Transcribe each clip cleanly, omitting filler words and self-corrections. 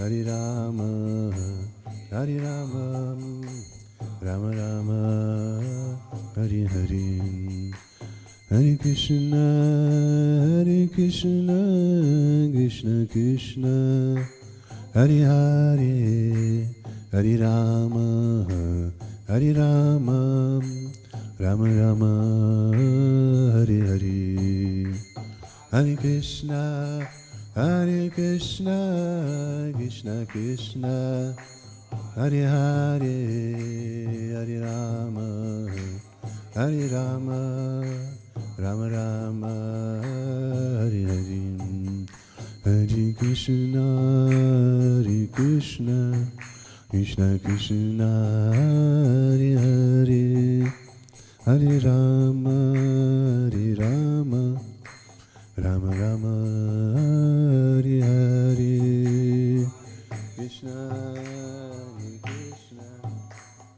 Hare Rama, Hare Rama, Rama Rama, Hare Hare, Hare Krishna, Krishna Krishna, Hare Hare, Hare Rama, Hare Rama, Rama Rama, Hare Hare, Hare Krishna, Krishna Krishna, Hare Hare, Hare Rama, Hare Rama, Rama Rama, Hare Hare, Hare Krishna, Krishna Krishna, Hare Hare, Hare Rama, Rama Rama, Hare Hare, Krishna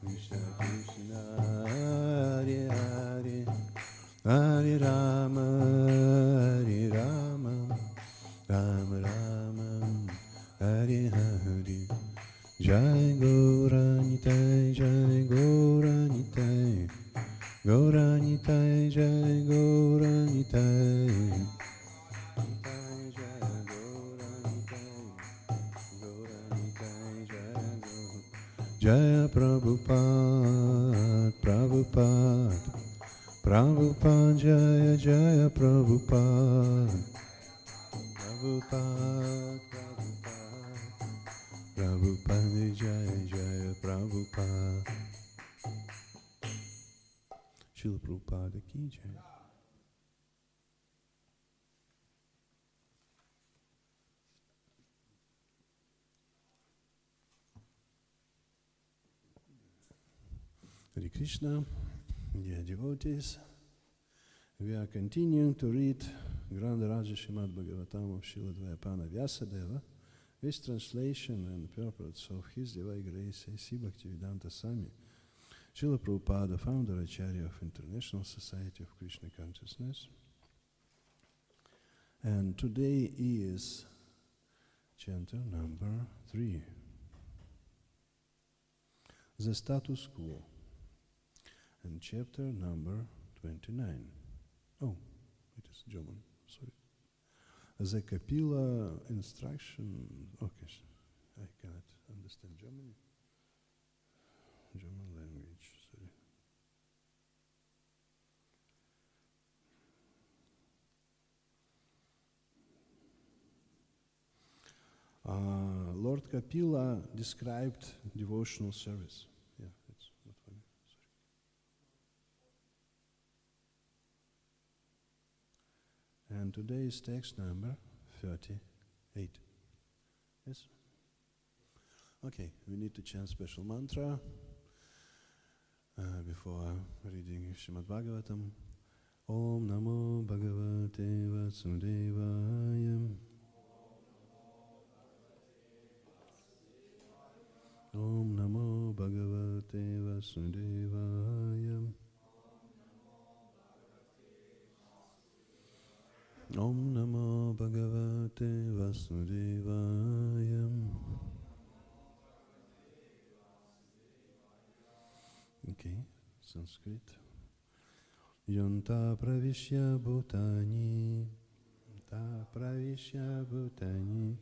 Krishna Krishna, Hare Hare, Hare Rama, Rama Rama, Hare Hare. Jai Gauranitai, Jai Gauranitai, Gauranitai, Jai Gauranitai, Jaya Prabhupada, Prabhupada, Prabhupada, Jaya Jaya Prabhupada, Prabhupada, Prabhupada, Jaya Jaya Prabhupada. Srila Prabhupada ki jai. Hare Krishna, dear devotees, we are continuing to read Grand Raja Srimad Bhagavatam of Srila Dvayapana Vyasadeva with translation and purports of His Divine Grace A.C. Bhaktivedanta Swami, Srila Prabhupada, founder Acharya of International Society of Krishna Consciousness. And today is chapter number 3, the status quo. And chapter number 29. Oh, it is German, sorry. The Kapila instruction, okay, I cannot understand German. German language, sorry. Lord Kapila described devotional service. Yeah, it's not funny. Sorry. And today's text number 38. Yes? Okay, we need to chant special mantra before reading Srimad Bhagavatam. Om Namo Bhagavate Vasudevaya. Om Namo Bhagavate Vasudevaya. Om Namo Bhagavate Vasudevaya. Okay, Sanskrit. Yonta pravishya bhutani, ta pravishya bhutani,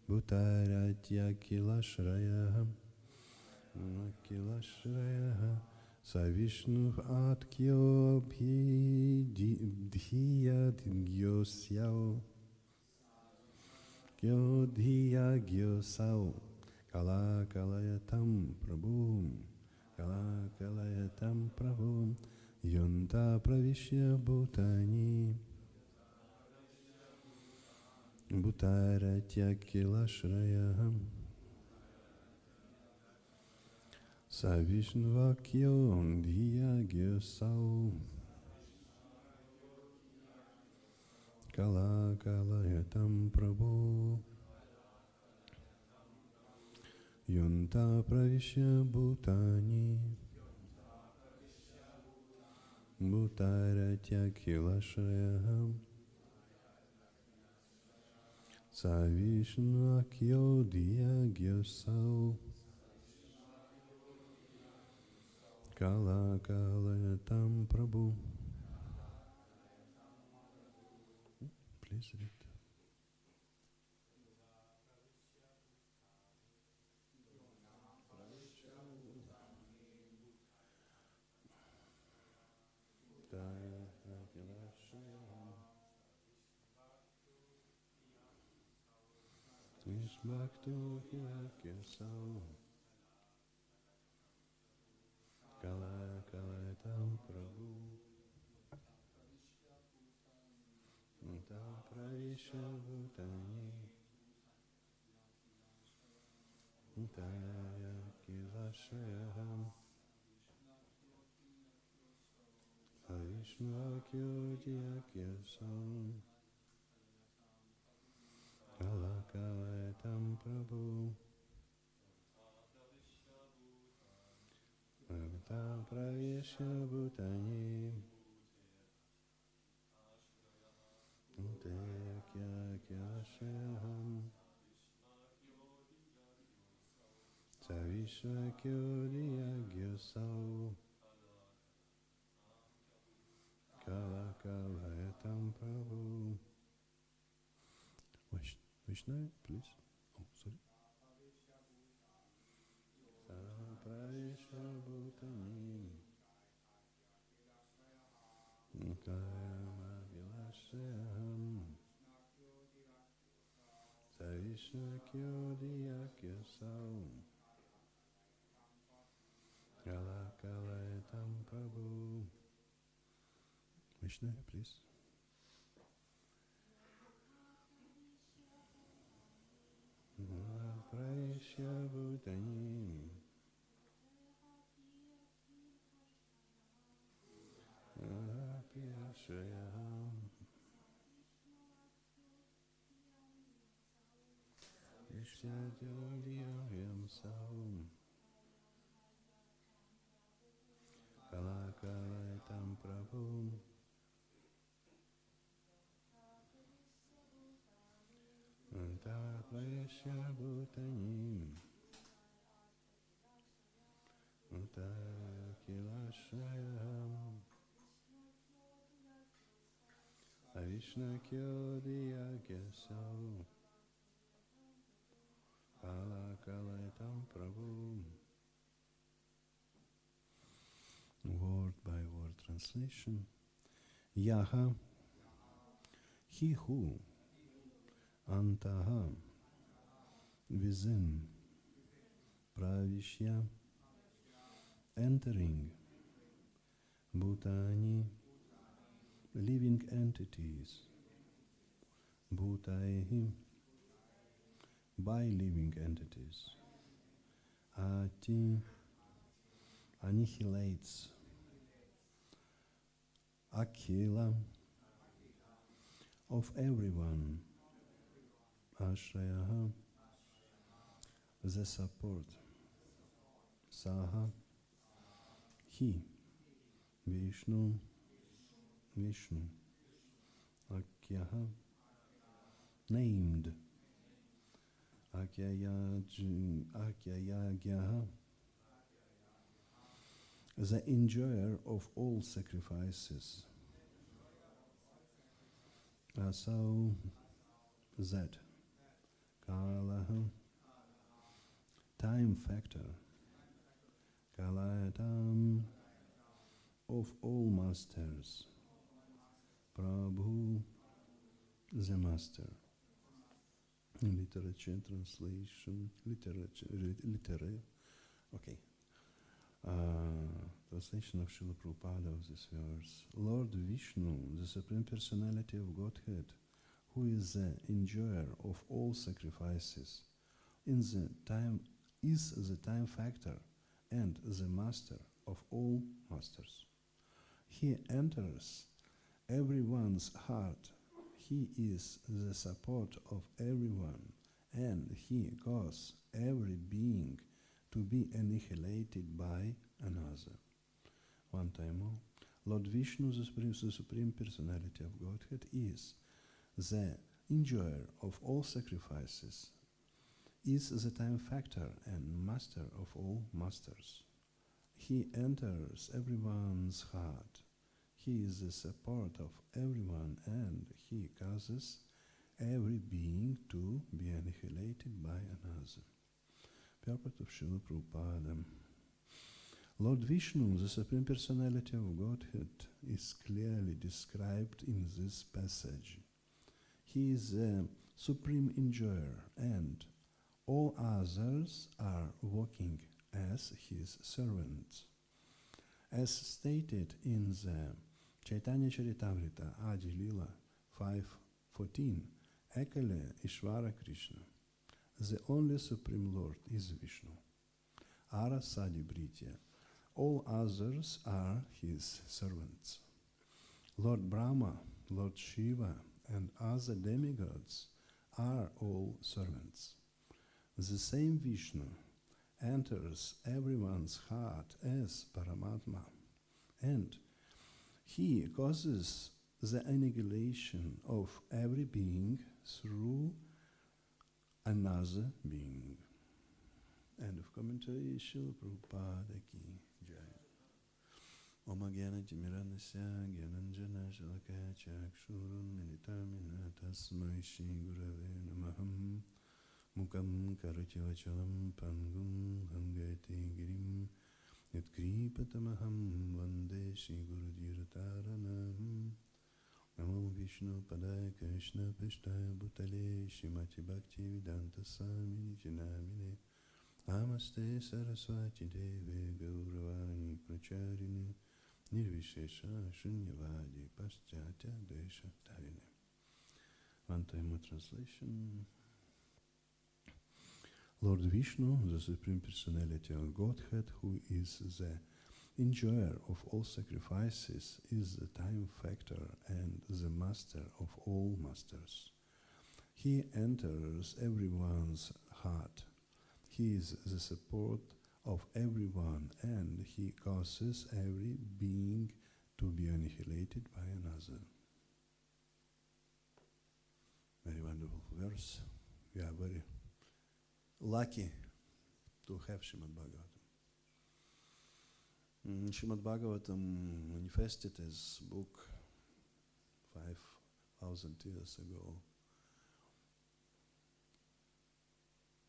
bhutaratya kilashraya, kilashraya, sa vishnu atkyo bhidhiya gyosyao, gyo dhiya gyosao, kala kalayatam prabhu, kala kalayatam prabhu. Yonta pravishya bhutani, bhutaratya kilashraya, sa vishnuvakyo dhiya gyosau, kala kalayatam prabhu. Yonta pravishya bhutani, bhutaratya kilashraya, Sa Vishnu Akyo Gyosau Kala Kala Tam Prabhu. Please read. Vishvavasu Gyosau Kala Kala Tam Prabhu. Tam Pravisha Bhutani Taya Kilashayaham Vishnu Gyosau Kala Kala Tam Prabhu. Tam Pravisha Bhutani Taya Kilashayaham Vishnu Gyosau Kala Kala Tam Prabhu. Vishnu, please. Oh, sorry. Tam Pravisha Bhutani Kaya Vilashayam Vishnu Gyosau Kala Kala Tam Prabhu. Vishnu, please. Praishya Bhutani Apiyashrayam Vishyadyodiyam Saum Kala Kala Tam Prabhu. Praishya Bhutani Kilashayam Vishnu Gyosau Kala Kala Tam Prabhu. Word by word translation. Yaha, he who, Antaha, within, Pravishya, entering, Bhutani, living entities, Bhutaihi, by living entities, Ati, annihilates, Akila, of everyone, Ashrayaha, the support, Saha, he, Vishnu, Akyaha, named, Akyayagyaha, the enjoyer of all sacrifices, Asau, that, Kalaha, time factor, Kalayatam, of all masters, Prabhu, the master. Literature, translation, okay. Translation of Srila Prabhupada of this verse. Lord Vishnu, the Supreme Personality of Godhead, who is the enjoyer of all sacrifices, is the time factor and the master of all masters. He enters everyone's heart. He is the support of everyone, and he causes every being to be annihilated by another. One time more. Lord Vishnu, the Supreme Personality of Godhead, is the enjoyer of all sacrifices, is the time factor and master of all masters. He enters everyone's heart. He is the support of everyone, and he causes every being to be annihilated by another. Purport of Srila Prabhupada. Lord Vishnu, the Supreme Personality of Godhead, is clearly described in this passage. He is the supreme enjoyer, and all others are working as his servants. As stated in the Chaitanya Charitamrita Adi Lila 5:14, Ekale Ishvara Krishna, the only Supreme Lord is Vishnu. Ara Sadi Britya, all others are his servants. Lord Brahma, Lord Shiva, and other demigods are all servants. The same Vishnu enters everyone's heart as Paramatma, and he causes the annihilation of every being through another being. End of commentary. Srila Prabhupada ki jai. Om Gyana Timirandasya Gyananjana Shalakaya Chakshurun Militamina Tasmai Shri Gurave Namaham Mukam Karati Vachalam Pangum Hangati Girim Yatkripatamaham Vande Shri Gurudhirataranam Namo Vishnu Padaya Krishna Pishtaya Bhutale Shrimati Bhakti Vedanta Swami Jinamine Namaste Saraswati Deve Gauravani Pracharini Nirvishesha Shunyavadi Paschatya Desha Tarine. One time more translation. Lord Vishnu, the Supreme Personality of Godhead, who is the enjoyer of all sacrifices, is the time factor and the master of all masters. He enters everyone's heart. He is the support of everyone, and he causes every being to be annihilated by another. Very wonderful verse. We are very lucky to have Srimad Bhagavatam. Srimad Bhagavatam manifested as book 5,000 years ago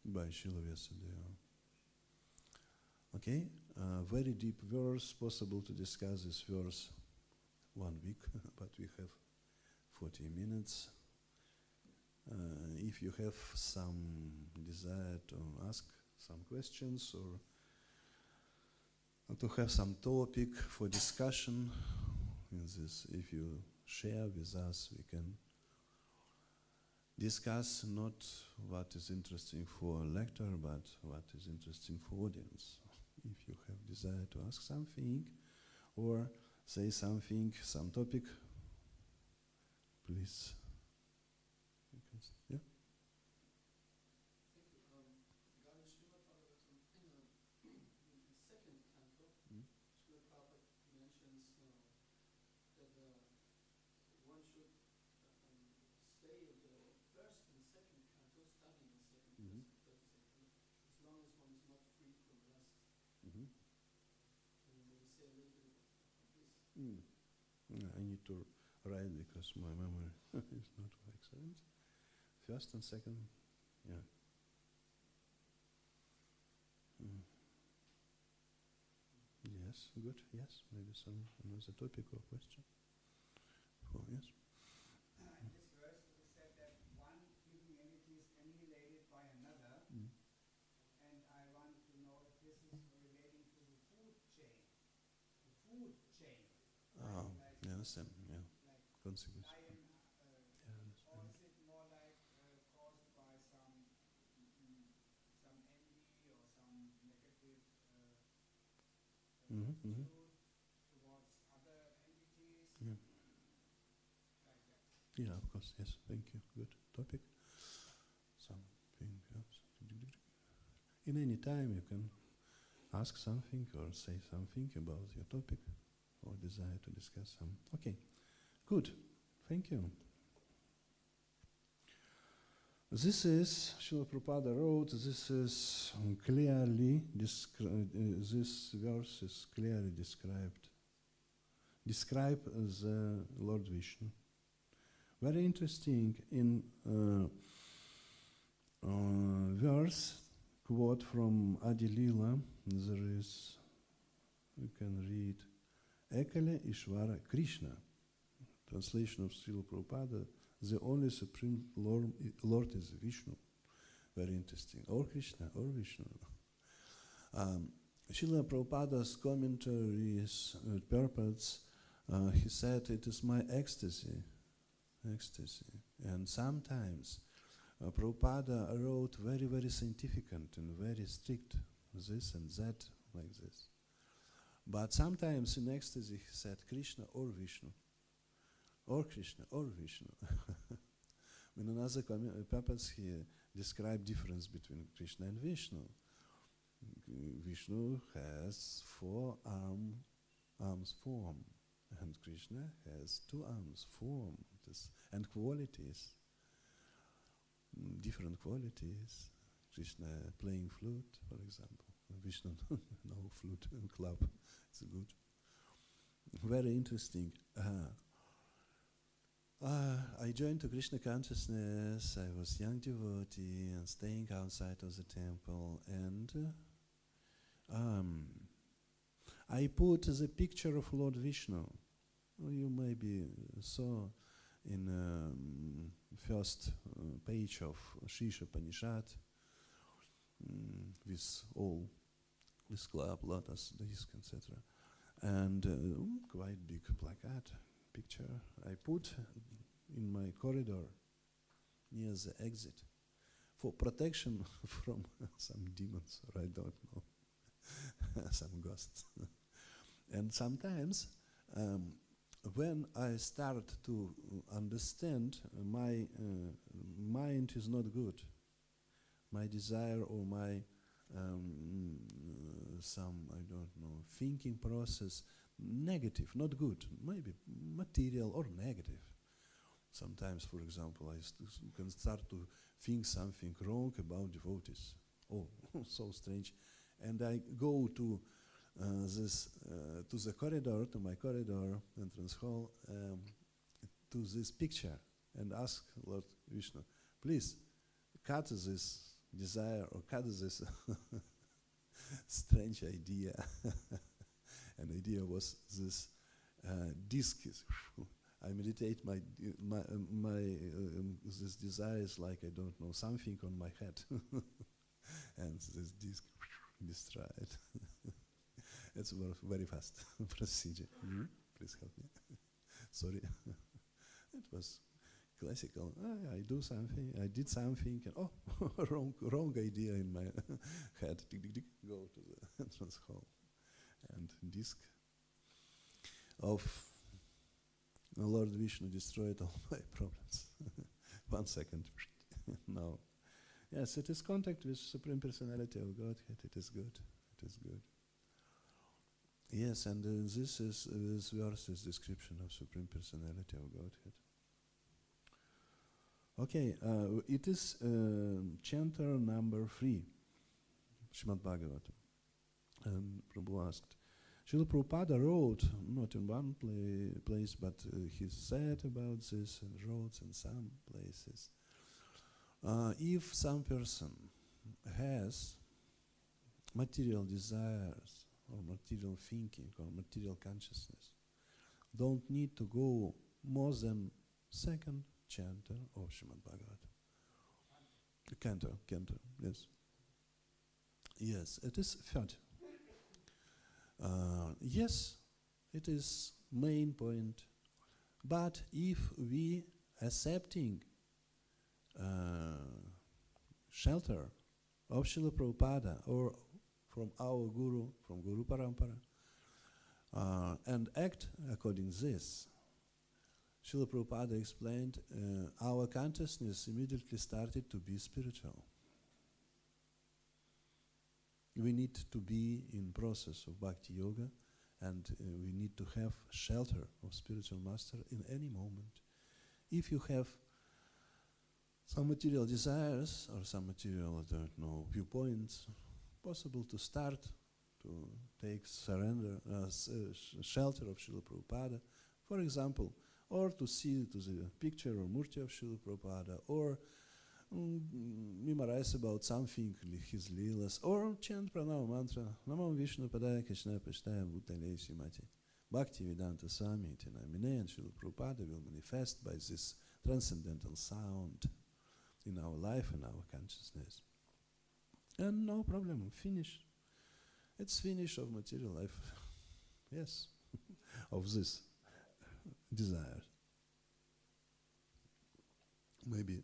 by Srila Vyasadeva. Okay, very deep verse, possible to discuss this verse 1 week, but we have 40 minutes. If you have some desire to ask some questions or to have some topic for discussion in this, if you share with us, we can discuss not what is interesting for a lecturer, but what is interesting for audience. If you have desire to ask something or say something, some topic, please. Yeah. Thank you. Regarding Srimad Bhagavatam, in the second canto, Srila Prabhupada mentions that one should stay in the first and second canto, studying the second, first and second, as long as one is not free from lust. Can you maybe say a little bit about this? I need to write because my memory is not excellent. First and second, yeah. Yes, good, yes. Maybe some another topic or question. Oh, yes. In this verse it is said that one living entity is annihilated by another, and I want to know if this is relating to the food chain. The food chain. Like, yeah, understand, yeah. Like Consequence. lion, or is it more like caused by some envy or some negative attitude towards other entities? Yeah. Like that. Yeah, of course, yes, thank you. Good topic. Something else. In any time you can ask something or say something about your topic or desire to discuss some. Okay, good. Thank you. This is, Srila Prabhupada wrote, this is clearly, this verse is clearly describe the Lord Vishnu. Very interesting in verse, quote from Adi Lila, there is, you can read, Ekale Ishvara Krishna, translation of Srila Prabhupada, the only supreme Lord is Vishnu. Very interesting. Or Krishna, or Vishnu. Srila Prabhupada's commentaries purports, he said, it is my ecstasy. And sometimes Prabhupada wrote very, very scientific and very strict, this and that, like this. But sometimes in ecstasy he said Krishna or Vishnu. Or Krishna, or Vishnu. In another purpose, he described difference between Krishna and Vishnu. Vishnu has 4 arms form, and Krishna has 2 arms form, and qualities, different qualities. Krishna playing flute, for example. Vishnu, no flute club. It's good. Very interesting. I joined to Krishna consciousness. I was young devotee and staying outside of the temple, and I put the picture of Lord Vishnu. You maybe saw in first page of Shisha Upanishad with all this club, lotus, disc, etc. And quite big placard picture I put in my corridor near the exit for protection from some demons, or I don't know, some ghosts. And sometimes when I start to understand my mind is not good, my desire or my some, I don't know, thinking process, negative, not good, maybe material or negative. Sometimes, for example, I can start to think something wrong about devotees. Oh, so strange. And I go to to the corridor, to my corridor, entrance hall, to this picture, and ask Lord Vishnu, please cut this desire or cut this strange idea. An idea was this disc. I meditate this desire is like, I don't know, something on my head, and this disc destroyed. It's very fast procedure. Please help me. Sorry. It was classical. I do something. I did something. And oh, wrong idea in my head. Go to the entrance hall. And disc of Lord Vishnu destroyed all my problems. 1 second. No. Yes, it is contact with Supreme Personality of Godhead. It is good. It is good. Yes, and this verse is description of Supreme Personality of Godhead. Okay, it is chanter number 3, Srimad Bhagavatam. And Prabhu asked, Srila Prabhupada wrote, not in one place, but he said about this and wrote in some places. If some person has material desires, or material thinking, or material consciousness, don't need to go more than 2nd chanter of Srimad Bhagavatam. Canto, yes. Yes, it is 3rd. Yes, it is main point. But if we accepting shelter of Srila Prabhupada or from our Guru, from Guru Parampara, and act according to this, Srila Prabhupada explained, our consciousness immediately started to be spiritual. We need to be in process of Bhakti Yoga, and we need to have shelter of spiritual master in any moment. If you have some material desires or some material, I don't know, viewpoints, possible to start to take surrender as shelter of Srila Prabhupada, for example, or to see to the picture or murti of Srila Prabhupada, or memorize about something, his leelas, or chant pranava mantra, Namam Vishnu Padaya Krishna Pashtaya Bhutale Simati. Bhakti Vedanta Swami iti namine, and Srila Prabhupada will manifest by this transcendental sound in our life and our consciousness. And no problem, finish. It's finish of material life. Yes, of this desire. Maybe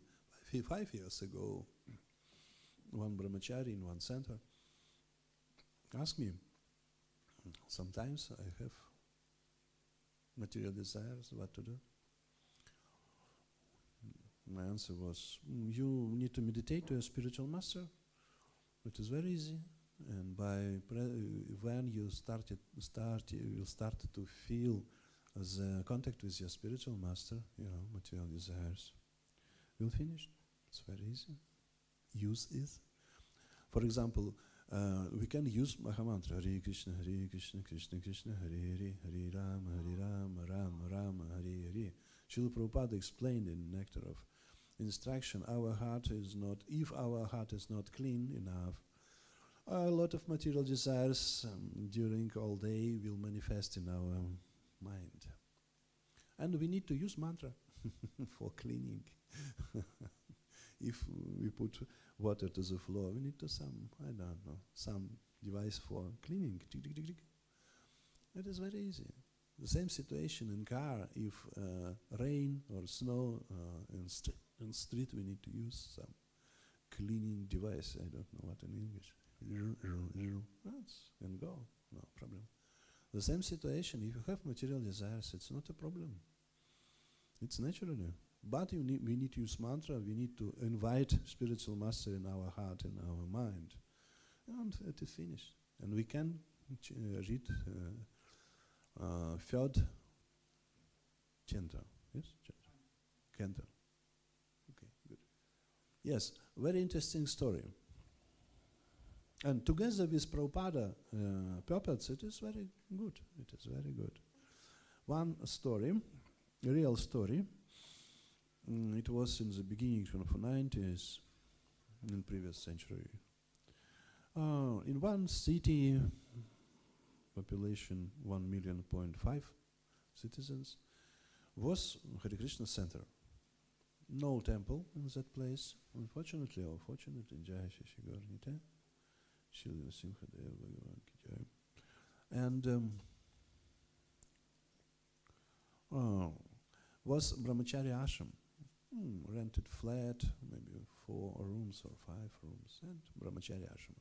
5 years ago, one brahmachari in one center asked me, sometimes I have material desires, what to do? My answer was, you need to meditate to a spiritual master. It is very easy. And when you will start to feel the contact with your spiritual master, material desires will finish. It's very easy. Use is. For example, we can use Mahamantra, Hare Krishna, Krishna Krishna, Hare Hare, Hare Rama, Rama Rama, Hare Hare. Srila Prabhupada explained in Nectar of Instruction, if our heart is not clean enough, a lot of material desires during all day will manifest in our mind. And we need to use mantra for cleaning. If we put water to the floor, we need to some device for cleaning. It is very easy. The same situation in car. If rain or snow in street, we need to use some cleaning device. I don't know what in English. And go, no problem. The same situation, if you have material desires, it's not a problem. It's natural. But we need to use mantra, we need to invite spiritual master in our heart, in our mind. And it is finished. And we can read third canto. Yes? Canto. Okay, good. Yes, very interesting story. And together with Prabhupada puppets, it is very good. It is very good. One story, a real story. It was in the beginning of the 90s, in previous century. In one city, population 1.5 million citizens, was Hare Krishna center. No temple in that place, unfortunately or fortunately, Jai Shri Gaur-Nitaya. And was brahmachari ashram, rented flat, maybe 4 rooms or 5 rooms, and brahmachari ashram.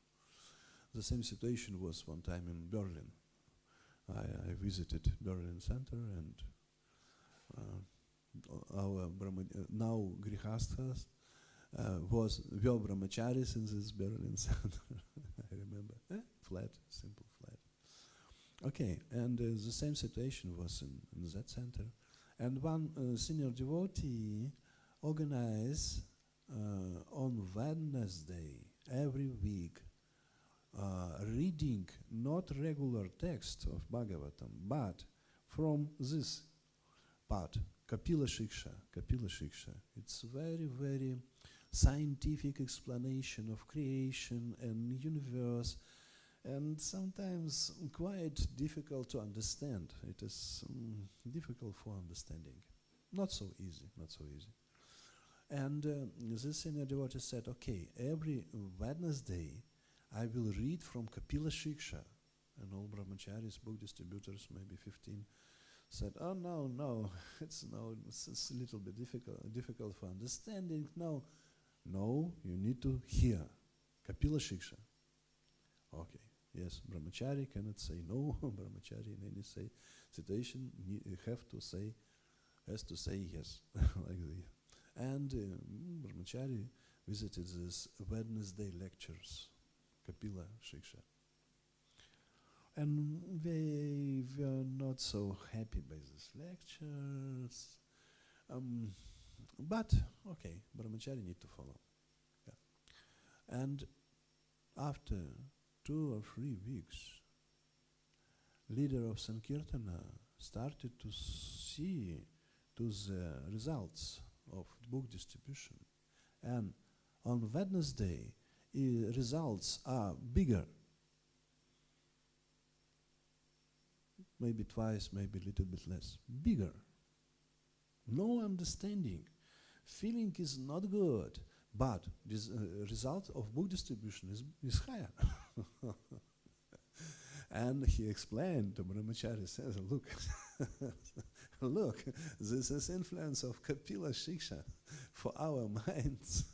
The same situation was one time in Berlin. I visited Berlin center, and our now grihasthas were brahmacharis in this Berlin center. I remember. Flat, simple flat. Okay, and the same situation was in that center. And one senior devotee organized on Wednesday every week reading not regular text of Bhagavatam, but from this part, Kapila Shiksha. It's very, very scientific explanation of creation and universe, and sometimes quite difficult to understand. It is difficult for understanding. Not so easy. And this senior devotee said, okay, every Wednesday I will read from Kapila Shiksha. And all brahmacharis, book distributors, maybe 15, said, oh no, it's a little bit difficult for understanding. No, you need to hear Kapila Shiksha. Okay, yes, brahmachari cannot say no. Brahmachari in any situation has to say yes, like this. And brahmachari visited these Wednesday lectures, Kapila Shiksha. And they were not so happy by these lectures. But, okay, brahmachari need to follow. Yeah. And after 2 or 3 weeks, leader of Sankirtana started to see to the results of book distribution. And on Wednesday, results are bigger. Maybe twice, maybe a little bit less. Bigger. No understanding. Feeling is not good, but this result of book distribution is higher. And he explained to Brahmachari, says, look, look, this is influence of Kapila Shiksha for our minds.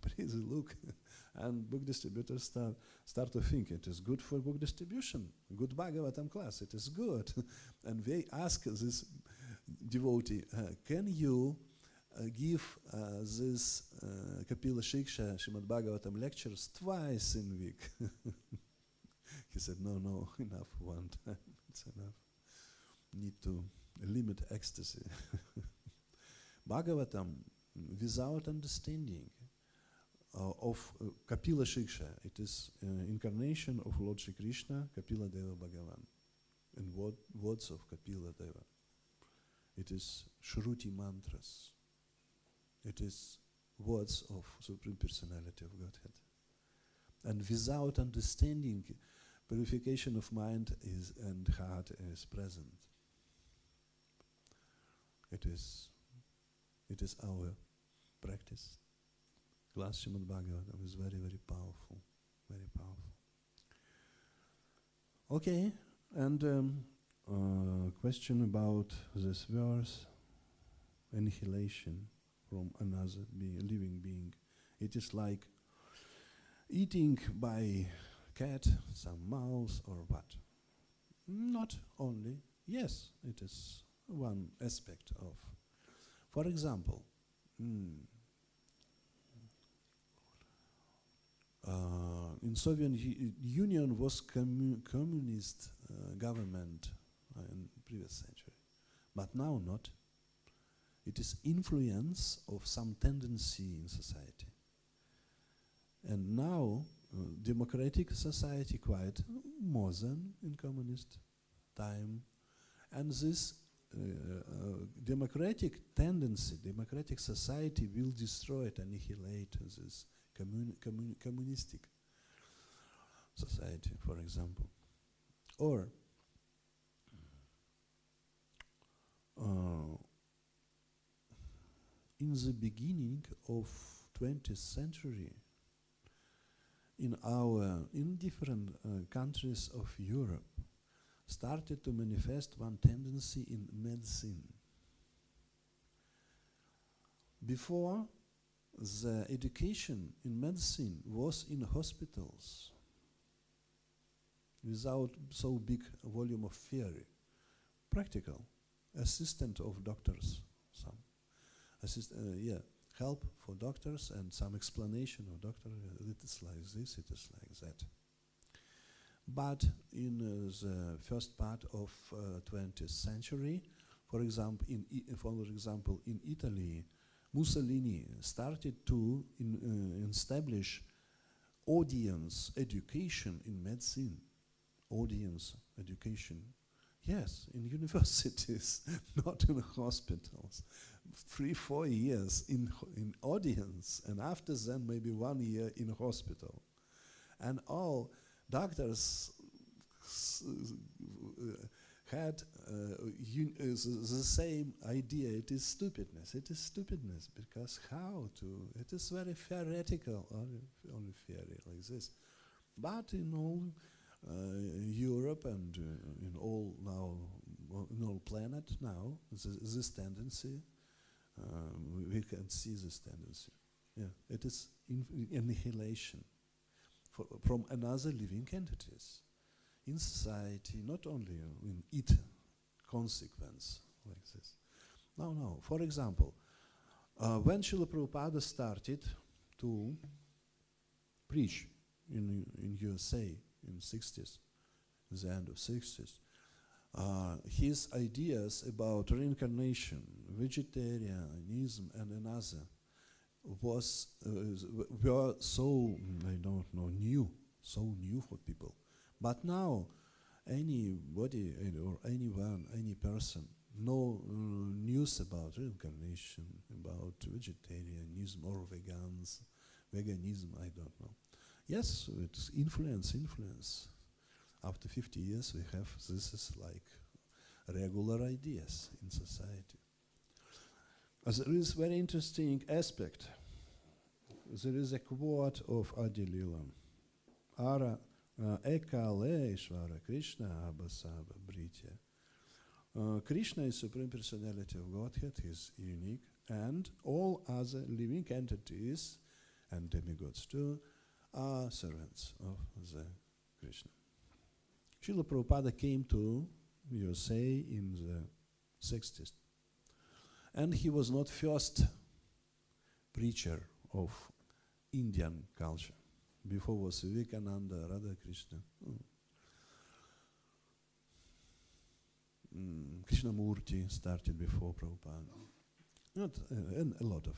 Please look. And book distributors start to think it is good for book distribution, good Bhagavatam class, it is good. And they ask this devotee, can you give this Kapila Shiksha, Srimad Bhagavatam lectures twice in a week? He said, no, enough one time, it's enough. Need to limit ecstasy. Bhagavatam, without understanding of Kapila Shiksha, it is incarnation of Lord Shri Krishna, Kapila Deva Bhagavan, and words of Kapila Deva. It is Shruti mantras. It is words of Supreme Personality of Godhead. And without understanding, purification of mind and heart is present. It is our practice. Class Srimad Bhagavatam is very, very powerful. Very powerful. Okay, and question about this verse, annihilation from another living being. It is like eating by cat, some mouse, or what? Not only. Yes, it is one aspect of. For example, in Soviet Union was communist government in previous century, but now not. It is influence of some tendency in society. And now democratic society quite more than in communist time. And this democratic tendency, democratic society will destroy it, annihilate this communistic society, for example. Or in the beginning of 20th century, in different countries of Europe, started to manifest one tendency in medicine. Before, the education in medicine was in hospitals, without so big volume of theory. Practical, assistant of doctors, some help for doctors and some explanation of doctor. It is like this, it is like that. But in the first part of 20th century, for example, in Italy, Mussolini started to establish audience education in medicine. Audience education, yes, in universities, not in hospitals. 3-4 years in audience, and after then maybe 1 year in hospital. And all doctors had the same idea. It is stupidness. It is stupidness because how to? It is very theoretical, only theory like this. But in all Europe and in all planet now, this tendency, we can see this tendency. Yeah, it is annihilation from another living entities in society, not only in it consequence like this. No. For example, when Srila Prabhupada started to preach in USA in 60s, the end of 60s, his ideas about reincarnation, vegetarianism, and another were so, I don't know, so new for people. But now, anybody or anyone, any person, know news about reincarnation, about vegetarianism or veganism, I don't know. Yes, it's influence. After 50 years, we have, this is like regular ideas in society. There is very interesting aspect. There is a quote of Adi Lila. Ara ekale Ishvara Krishna abasaba britya. Krishna is Supreme Personality of Godhead, he is unique, and all other living entities and demigods too are servants of the Krishna. Srila Prabhupada came to USA in the 60s. And he was not first preacher of Indian culture. Before was Vivekananda, Radha Krishna. Krishnamurti started before Prabhupada. Not and a lot of.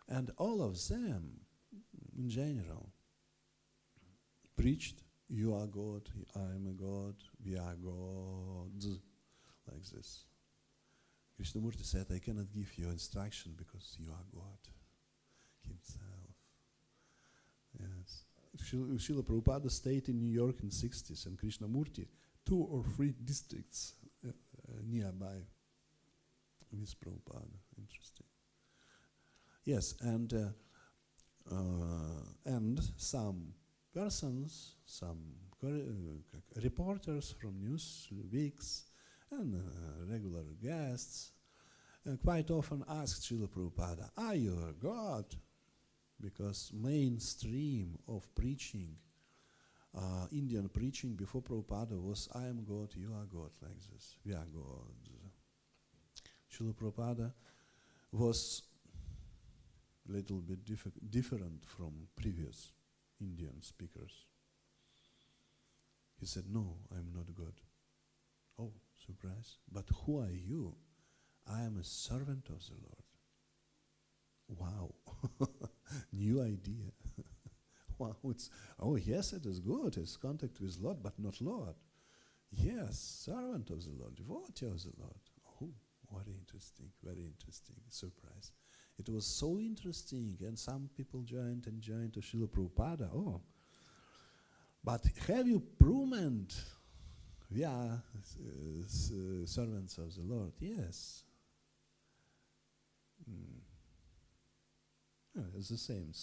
And all of them, in general, preached, you are God, I am a God, we are gods, like this. Krishnamurti said, I cannot give you instruction because you are God himself. Yes. Srila Prabhupada stayed in New York in the 60s, and Krishnamurti, 2 or 3 districts nearby with Prabhupada. Interesting. Yes, and some persons, some reporters from news weeks and regular guests quite often asked Srila Prabhupada, are you a God? Because mainstream of preaching, Indian preaching before Prabhupada was, I am God, you are God, like this. We are gods. Srila Prabhupada was a little bit different from previous Indian speakers. He said, no, I am not God. Oh, surprise. But who are you? I am a servant of the Lord. Wow. New idea. Wow. Oh, yes, it is good. It's contact with Lord, but not Lord. Yes, servant of the Lord, devotee of the Lord. Oh, very interesting surprise. It was so interesting, and some people joined to Srila Prabhupada. Oh, but have you proven we are servants of the Lord? Yes. It's the same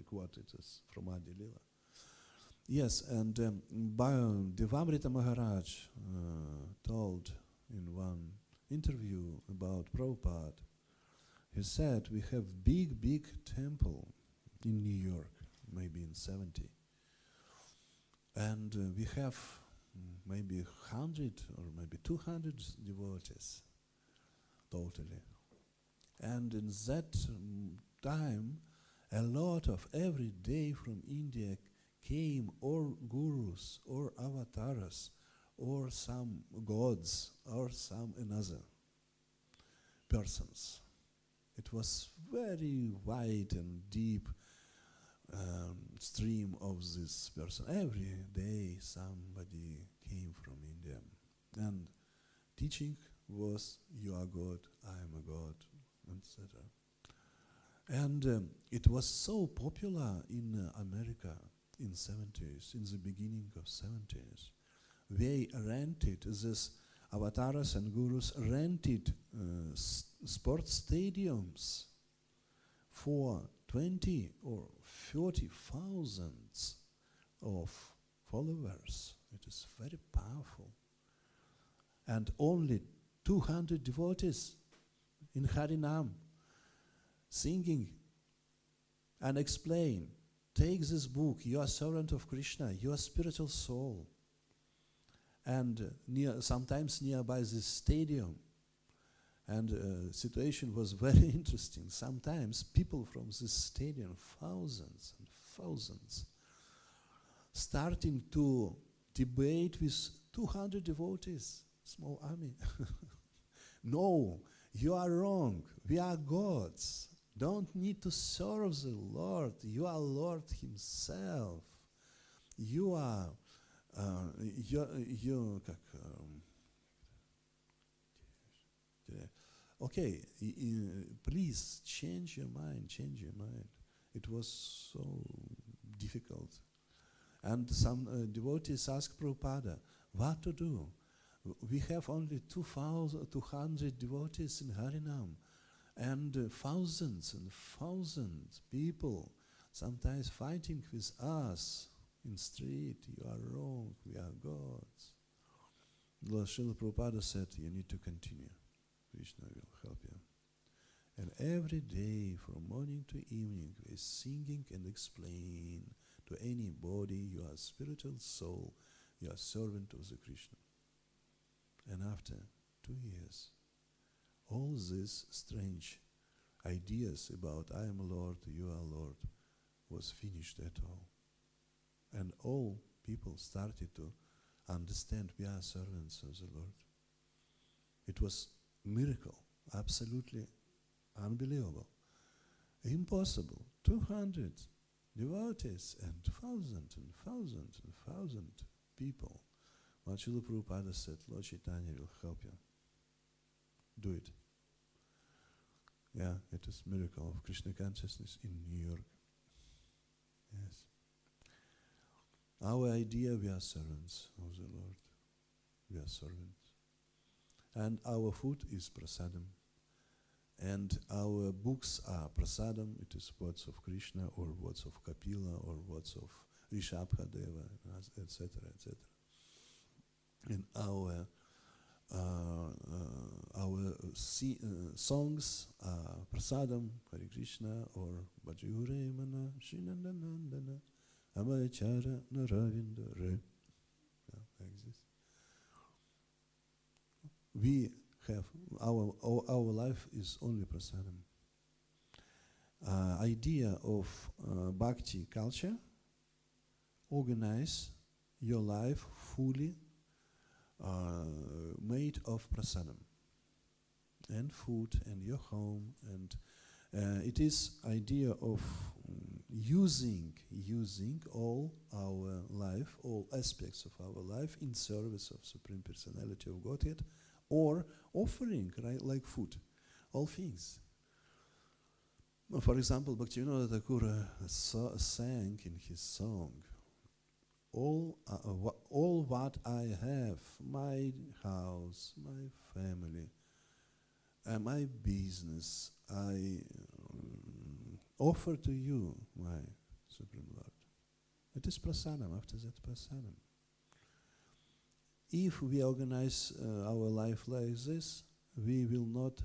quote, it is from Adi Lila. Yes, and Devamrita Maharaj told in one interview about Prabhupada, he said, we have big temple in New York, maybe in 70. And we have maybe 100 or maybe 200 devotees, totally. And in that time, a lot of every day from India came or gurus or avatars or some gods or some another persons. It was very wide and deep stream of this person. Every day somebody came from India. And teaching was, you are God, I am a God, etc. And it was so popular in America in 70s, in the beginning of 70s. They rented, this avatars and gurus rented sports stadiums for 20 or 30,000 of followers. It is very powerful. And only 200 devotees in Harinam singing and explain, take this book, you are servant of Krishna, you are spiritual soul. And sometimes nearby this stadium, and situation was very interesting. Sometimes people from this stadium, thousands and thousands, starting to debate with 200 devotees, small army. No, you are wrong. We are gods. Don't need to serve the Lord. You are Lord Himself. You are, okay, please change your mind, change your mind. It was so difficult. And some devotees asked Prabhupada, what to do? We have only 2,200 devotees in Harinam, and thousands and thousands people sometimes fighting with us in street. You are wrong, we are gods. Lord Srila Prabhupada said, you need to continue. Krishna will help you. And every day, from morning to evening, we are singing and explain to anybody, you are spiritual soul, you are servant of the Krishna. And after 2 years, all these strange ideas about I am Lord, you are Lord, was finished at all. And all people started to understand we are servants of the Lord. It was miracle, absolutely unbelievable, impossible. 200 devotees and thousands and thousands and thousands people. But Srila Prabhupada said, Lord Chaitanya will help you. Do it. Yeah, it is miracle of Krishna consciousness in New York. Yes. Our idea, we are servants of the Lord. We are servants. And our food is prasadam. And our books are prasadam. It is words of Krishna or words of Kapila or words of Rishabhadeva, etc., etc. And our songs are prasadam, Hare Krishna, or Bhajure Mana, Shinandanandana, Amachara Naravinda Re. Like this. We have, our life is only prasadam. Idea of bhakti culture, organize your life fully made of prasadam and food and your home, and it is idea of using all our life, all aspects of our life in service of Supreme Personality of Godhead, or offering, right, like food, all things. For example, Bhaktivinoda Thakur sang in his song, all what I have, my house, my family, my business, I offer to you, my Supreme Lord. It is prasadam, after that prasadam. If we organize our life like this, we will not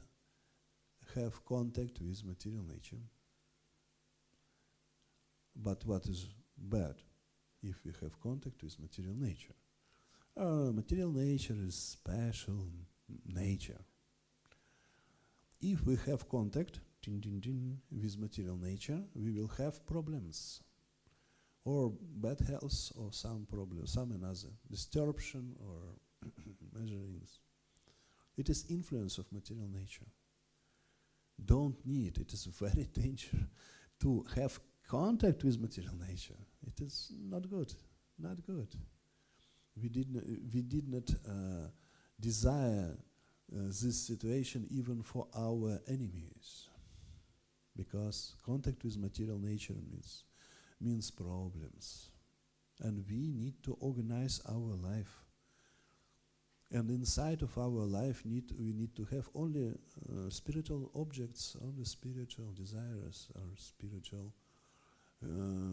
have contact with material nature. But what is bad? If we have contact with material nature. Material nature is special nature. If we have contact with material nature, we will have problems, or bad health, or some problem, some another disturbance or measurings. It is influence of material nature. Don't need, it is very dangerous to have contact with material nature. It is not good, not good. We did not desire this situation even for our enemies, because contact with material nature means problems, and we need to organize our life. And inside of our life, we need to have only spiritual objects, only spiritual desires, or spiritual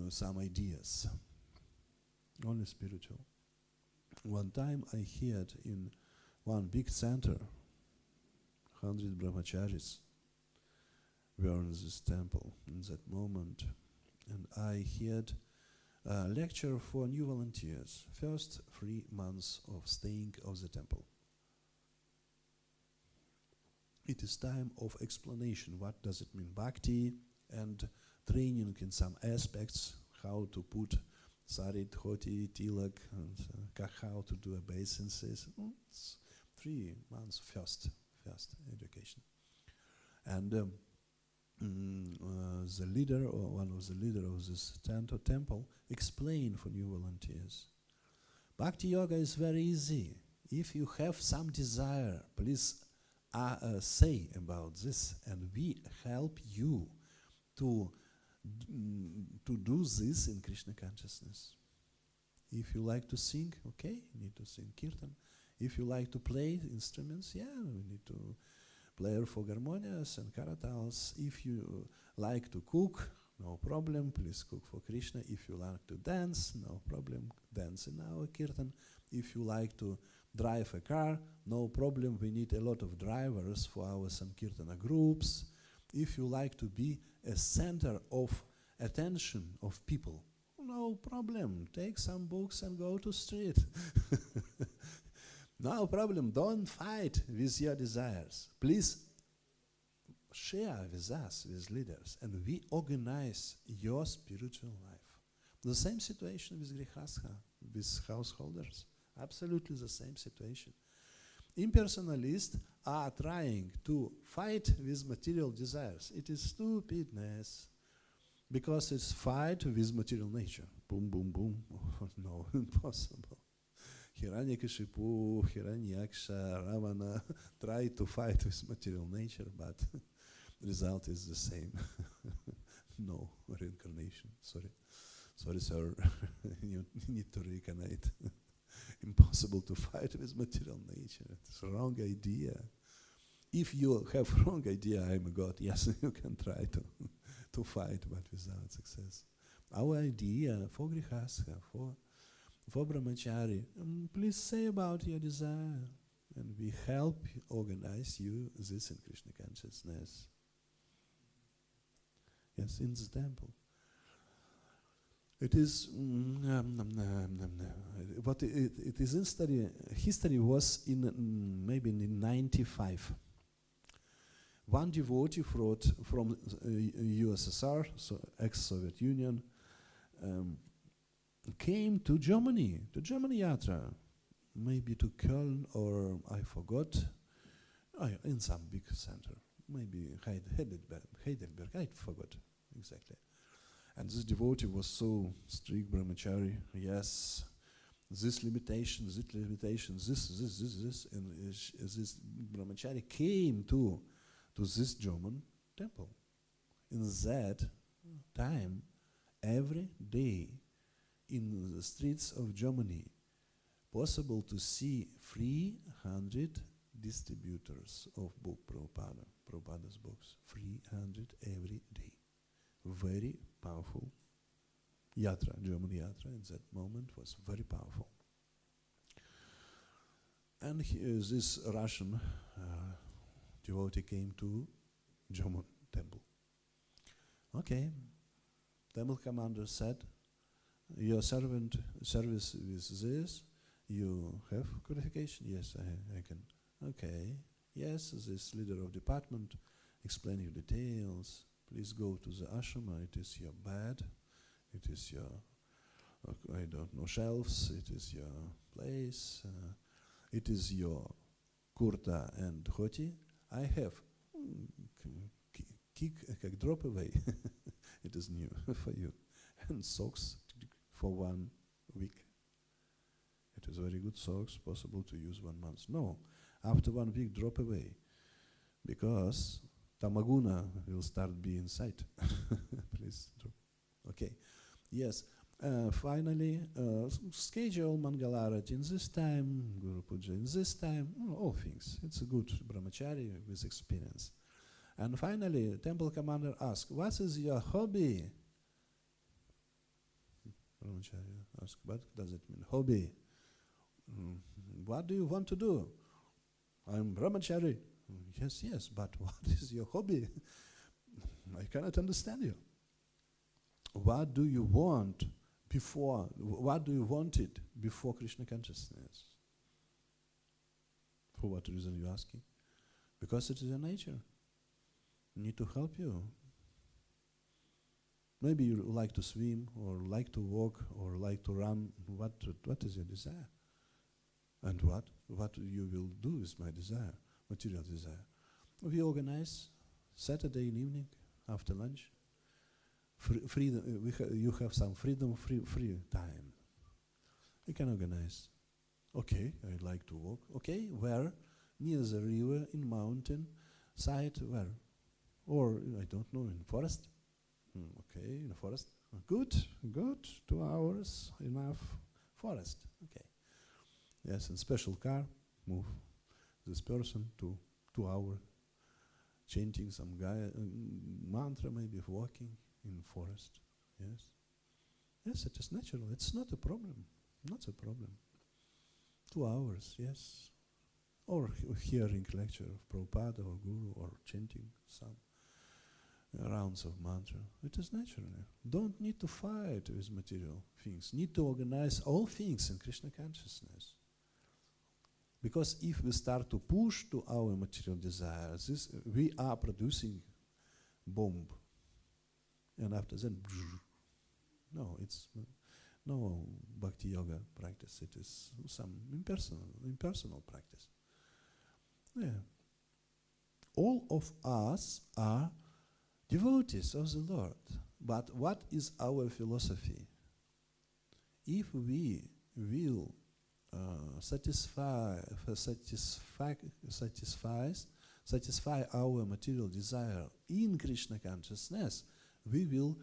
some ideas, only spiritual. One time I heard in one big center, 100 brahmacharis were in this temple in that moment, and I heard a lecture for new volunteers, first 3 months of staying of the temple. It is time of explanation, what does it mean bhakti, and training in some aspects, how to put sarit, dhoti, tilak, and how to do obeisances. 3 months first education. And the leader, or one of the leader of this temple, explained for new volunteers. Bhakti yoga is very easy. If you have some desire, please say about this, and we help you to do this in Krishna consciousness. If you like to sing, okay, you need to sing kirtan. If you like to play instruments, yeah, we need to player for harmonias and karatals. If you like to cook, no problem, please cook for Krishna. If you like to dance, no problem, dance in our kirtan. If you like to drive a car, no problem, we need a lot of drivers for our Sankirtana groups. If you like to be a center of attention of people, no problem, take some books and go to street. No problem, don't fight with your desires. Please share with us, with leaders, and we organize your spiritual life. The same situation with grihastha, with householders. Absolutely the same situation. Impersonalists are trying to fight with material desires. It is stupidness, because it's fight with material nature. Boom, boom, boom. No, impossible. Hiranyakashipu, Hiranyaksha, Ravana try to fight with material nature, but result is the same. No reincarnation. Sorry, sir. You need to reincarnate. Impossible to fight with material nature. It's a wrong idea. If you have wrong idea, I'm a god, yes, you can try to fight, but without success. Our idea for grihastha, for brahmachari, please say about your desire, and we help organize you this in Krishna consciousness. Yes, in the temple. It is what it is in study. History was in maybe in 95. One devotee from USSR, so ex-Soviet Union, came to Germany Yatra, maybe to Köln, or I forgot, in some big center, maybe Heidelberg, I forgot exactly. And this devotee was so strict brahmachari, yes, this limitation, this, and this brahmachari came to this German temple. In that time, every day in the streets of Germany, possible to see 300 distributors of book Prabhupada's books, 300 every day. Very powerful yatra, German yatra in that moment was very powerful. And this Russian devotee came to German temple. Okay, temple commander said, your servant service with this, you have qualification? Yes, I can. Okay, yes, this leader of department explain you details. Please go to the ashrama, it is your bed, it is your, I don't know, shelves, it is your place, it is your kurta and dhoti. I have, drop away, it is new for you. And socks for 1 week. It is very good socks, possible to use 1 month. No, after 1 week, drop away, because Tamaguna will start being inside. Please drop. Okay. Yes. Finally, schedule Mangalarati in this time, Guru Puja in this time, all things. It's a good brahmachari with experience. And finally, temple commander asked, what is your hobby? Brahmachari asked, what does it mean? Hobby. What do you want to do? I'm brahmachari. Yes, but what is your hobby? I cannot understand you. What do you want before? What do you want it before Krishna consciousness? For what reason are you asking? Because it is your nature. I need to help you. Maybe you like to swim, or like to walk, or like to run. What is your desire? And what you will do with my desire, material desire? We organize Saturday evening after lunch. Freedom. You have some freedom, free time. You can organize. Okay, I like to walk. Okay, where? Near the river, in mountain side, where? Or I don't know, in forest. Okay, in the forest. Good. 2 hours, enough. Forest. Okay. Yes, in special car, move this person to 2 hours, chanting some mantra, maybe walking in forest. Yes. Yes, it is natural. It's not a problem. Not a problem. 2 hours, yes. Or hearing lecture of Prabhupada or Guru or chanting some rounds of mantra. It is natural. Don't need to fight with material things. Need to organize all things in Krishna consciousness. Because if we start to push to our material desires, we are producing bomb. And after that, no, it's no bhakti yoga practice. It is some impersonal practice. Yeah. All of us are devotees of the Lord. But what is our philosophy? If we will satisfy our material desire in Krishna consciousness, we will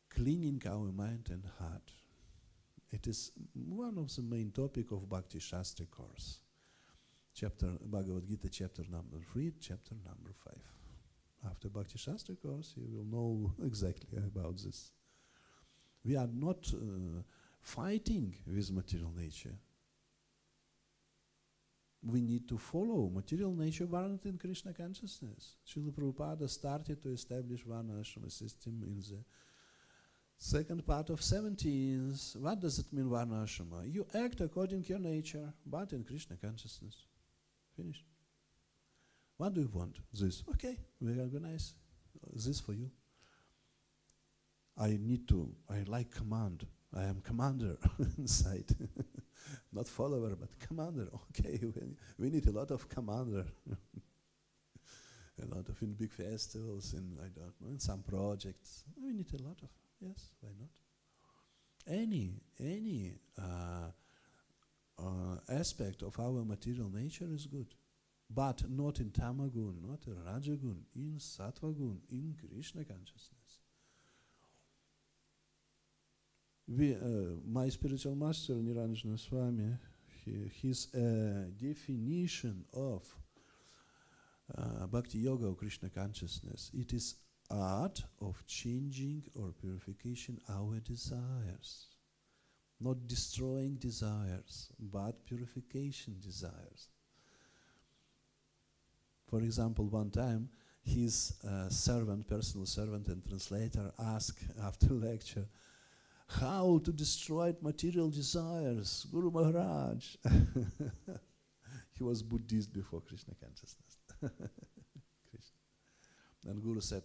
cleaning our mind and heart. It is one of the main topic of Bhakti Shastra course. Bhagavad Gita, chapter number 3, chapter number 5. After Bhakti Shastra course, you will know exactly about this. We are not fighting with material nature. We need to follow material nature warranted in Krishna consciousness. Srila Prabhupada started to establish Varnashrama system in the second part of 17th. What does it mean, Varnashrama? You act according to your nature, but in Krishna consciousness. Finished. What do you want? This. Okay, we organize this for you. I like command. I am commander inside. Not follower, but commander. Okay, we need a lot of commander. A lot of in big festivals, in some projects. We need a lot of, yes, why not? Any aspect of our material nature is good. But not in Tamagun, not in Rajagun, in Sattvagun, in Krishna consciousness. My spiritual master, Niranjana Swami, his definition of Bhakti Yoga or Krishna consciousness, it is art of changing or purification our desires. Not destroying desires, but purification desires. For example, one time, his personal servant and translator asked after lecture, how to destroy material desires, Guru Maharaj. He was Buddhist before Krishna consciousness. And Guru said,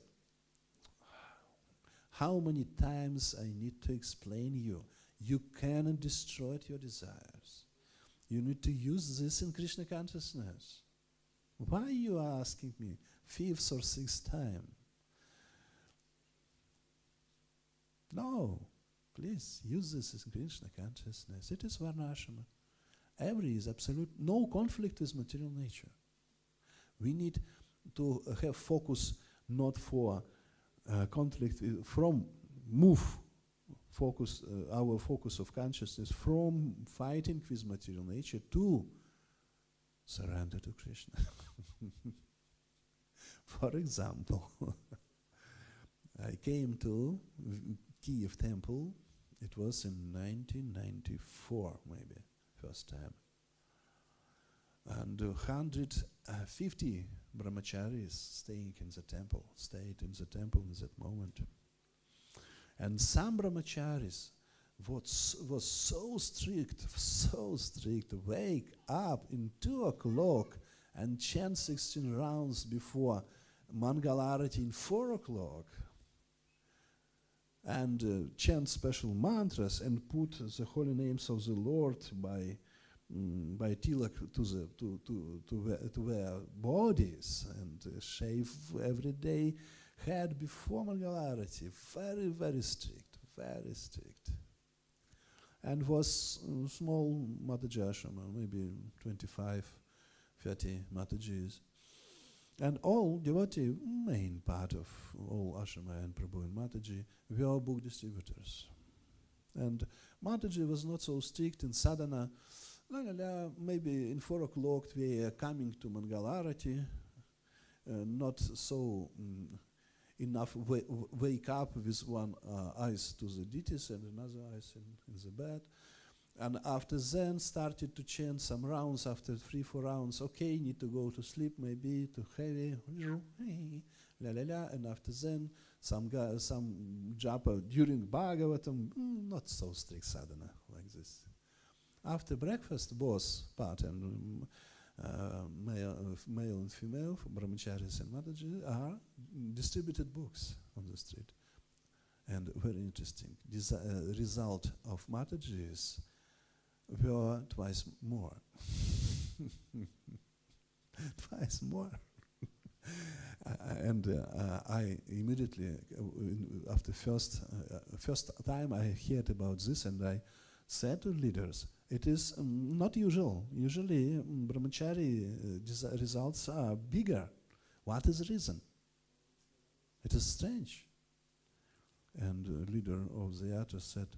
how many times I need to explain you? You cannot destroy your desires. You need to use this in Krishna consciousness. Why are you asking me 5th or 6th time? No, please use this in Krishna consciousness. It is Varnashrama. Every is absolute, no conflict with material nature. We need to have focus not for conflict, our focus of consciousness from fighting with material nature to surrender to Krishna. For example, I came to Kiev temple. It was in 1994, maybe, first time. And 150 brahmacharis stayed in the temple in that moment. And some brahmacharis was so strict, wake up in 2 o'clock and chant 16 rounds before Mangalarati in 4 o'clock. And chant special mantras and put the holy names of the Lord by by tilak to their bodies and shave every day head before Mangalarati. Very, very strict, very strict. And was small Mataji ashrama, maybe 25, 30 Matajis. And all devotee, main part of all ashrama and Prabhu and Mataji, were book distributors. And Mataji was not so strict in sadhana. Maybe in 4 o'clock they are coming to Mangalarati, not so enough wake up with one eyes to the deities and another eyes in the bed. And after then started to chant some rounds, after 3-4 rounds, okay, need to go to sleep, maybe too heavy, and after then some japa during Bhagavatam, not so strict sadhana like this. After breakfast, both part and male and female, brahmacharis and Mataji, are distributed books on the street. And very interesting, result of Matajis were twice more. Twice more. And I immediately, after first time I heard about this, and I said to leaders, it is not usual. Usually brahmachari results are bigger. What is the reason? It is strange. And the leader of the yatra said,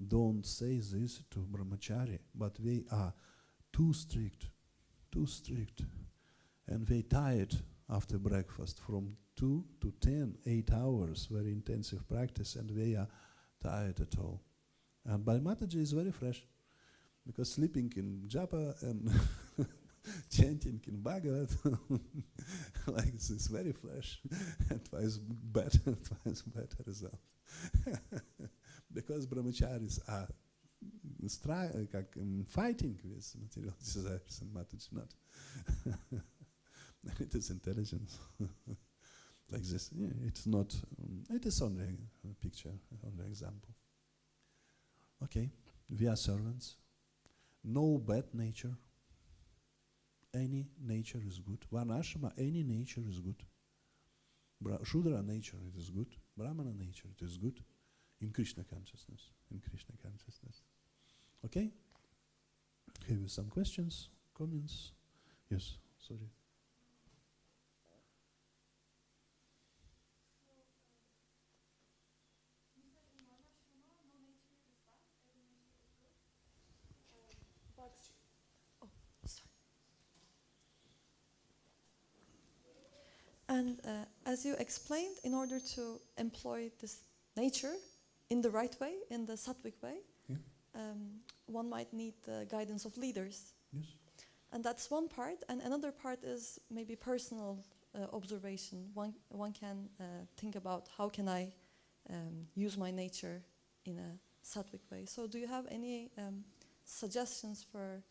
don't say this to brahmachari, but they are too strict. And they tired after breakfast from 2 to 10, 8 hours, very intensive practice, and they are tired at all. And by Mataji is very fresh, because sleeping in japa and chanting in Bhagavatam like this is very fresh, and twice better result. Because brahmacharis are fighting with material desires, and Mataji not. It is intelligence. Like this. Yeah, it's not, it is only a picture, only example. Okay, we are servants. No bad nature. Any nature is good. Varnashrama, any nature is good. Shudra nature, it is good. Brahmana nature, it is good. In Krishna consciousness. In Krishna consciousness. Okay? Have you some questions, comments? Yes, sorry. And as you explained, in order to employ this nature in the right way, in the sattvic way, Yeah. One might need the guidance of leaders. Yes. And that's one part. And another part is maybe personal observation. One can think about how can I use my nature in a sattvic way. So do you have any suggestions for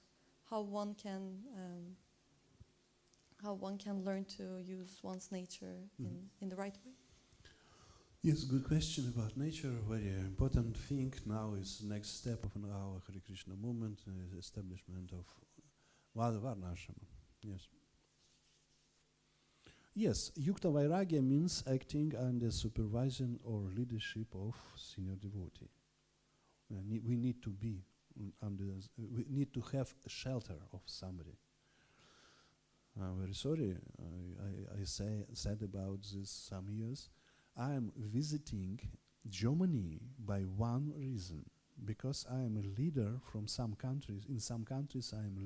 how one can learn to use one's nature in the right way? Yes, good question about nature. Very important thing now is next step of our Hare Krishna movement, establishment of Varnashrama. Yes. Yes, Yukta Vairagya means acting under supervision or leadership of senior devotee. We need to be under. We need to have a shelter of somebody. I'm very sorry. I said about this some years. I am visiting Germany by one reason, because I am a leader from some countries. In some countries I am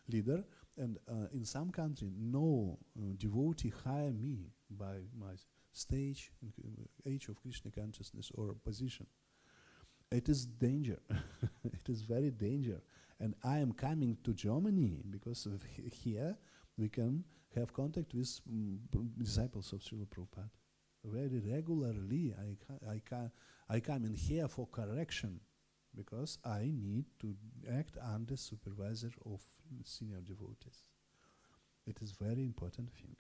leader, and in some countries no devotee hire me by my stage, age of Krishna consciousness or position. It is danger. It is very danger. And I am coming to Germany because of here we can have contact with disciples of Srila Prabhupada. Very regularly I come in here for correction, because I need to act under supervisor of senior devotees. It is very important thing.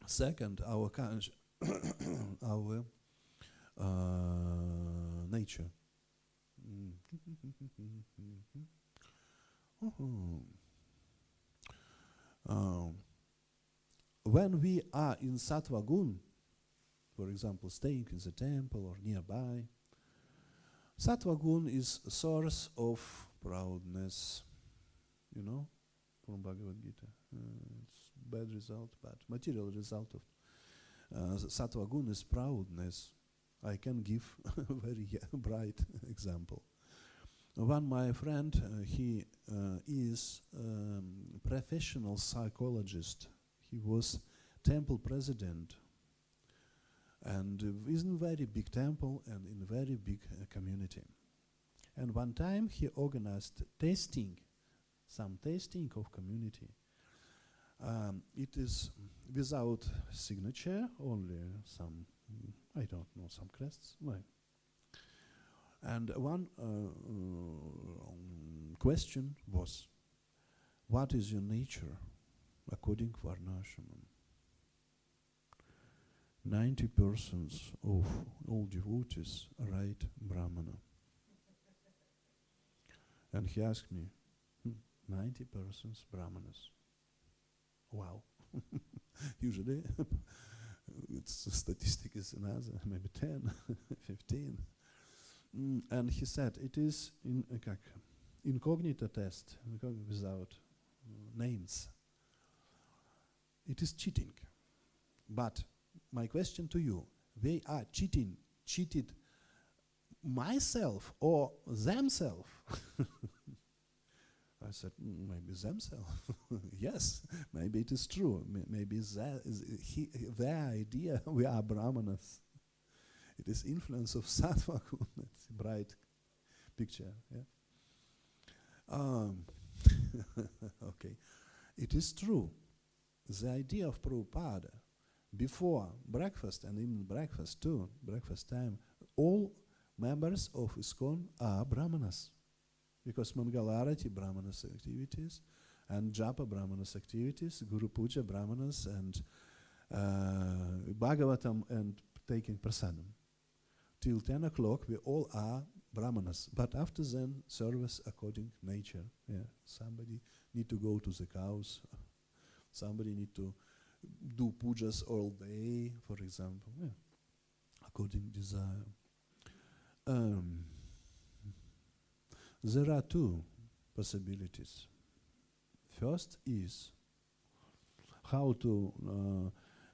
Second, our our nature. When we are in Sattva Gun, for example, staying in the temple or nearby, Sattva Gun is a source of proudness, you know, from Bhagavad Gita. It's bad result, but material result of Sattva Gun is proudness. I can give a very bright example. One my friend, he is professional psychologist. He was temple president, and is in very big temple and in very big community. And one time he organized some tasting of community. It is without signature, only some, I don't know, some crests. Why? And one question was, what is your nature according to Varnashramam? 90% of all devotees write Brahmana. And he asked me, 90% Brahmanas. Wow. Usually, its statistic is another, maybe 10, 15. And he said, it is incognito test, without names. It is cheating. But my question to you, they are cheated myself or themselves? I said, maybe themselves. Yes, maybe it is true. Maybe their idea, we are Brahmanas. It is influence of Sattva Gun. It's a bright picture. Yeah? Okay. It is true. The idea of Prabhupada, before breakfast and in breakfast too, breakfast time, all members of ISKCON are Brahmanas. Because Mangalarati Brahmanas activities, and Japa Brahmanas activities, Guru Puja Brahmanas, and Bhagavatam and taking prasadam. Till 10 o'clock we all are Brahmanas. But after then, service according nature. Yeah. Somebody need to go to the cows. Somebody need to do pujas all day, for example. Yeah. According desire. There are two possibilities. First is how to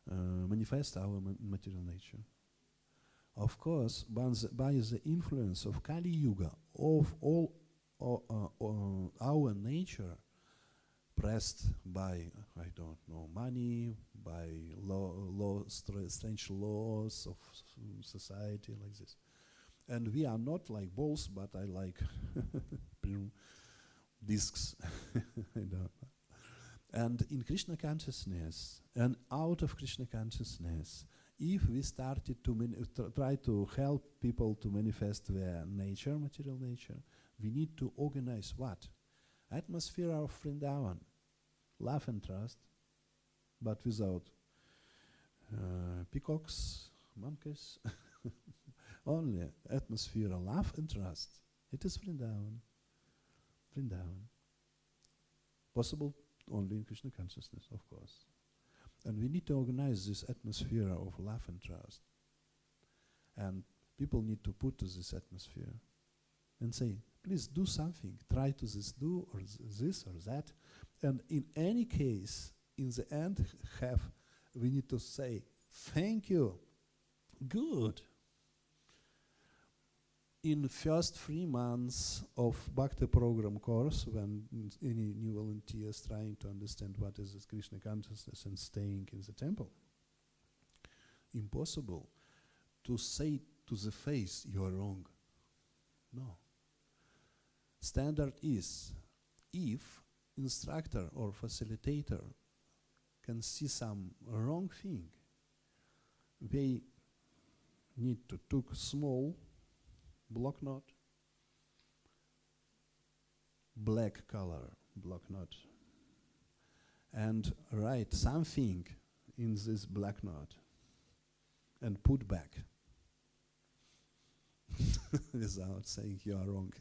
manifest our material nature. Of course, by the influence of Kali Yuga, of all our nature, pressed by, I don't know, money, by strange laws of society like this. And we are not like balls, but I like discs. I don't know. And in Krishna consciousness, and out of Krishna consciousness, if we started to try to help people to manifest their nature, material nature, we need to organize what? Atmosphere of Vrindavan, love and trust, but without peacocks, monkeys. Only atmosphere of love and trust. It is Vrindavan. Vrindavan. Possible only in Krishna consciousness, of course. And we need to organize this atmosphere of love and trust. And people need to put to this atmosphere and say, please do something. Try to do or this or that. And in any case, in the end, we need to say, thank you. Good. In first 3 months of Bhakti program course, when any new volunteer is trying to understand what is this Krishna consciousness and staying in the temple, impossible to say to the face, you are wrong. No. Standard is, if instructor or facilitator can see some wrong thing, they need to take small block note, black color block note, and write something in this black note and put back. without saying you are wrong.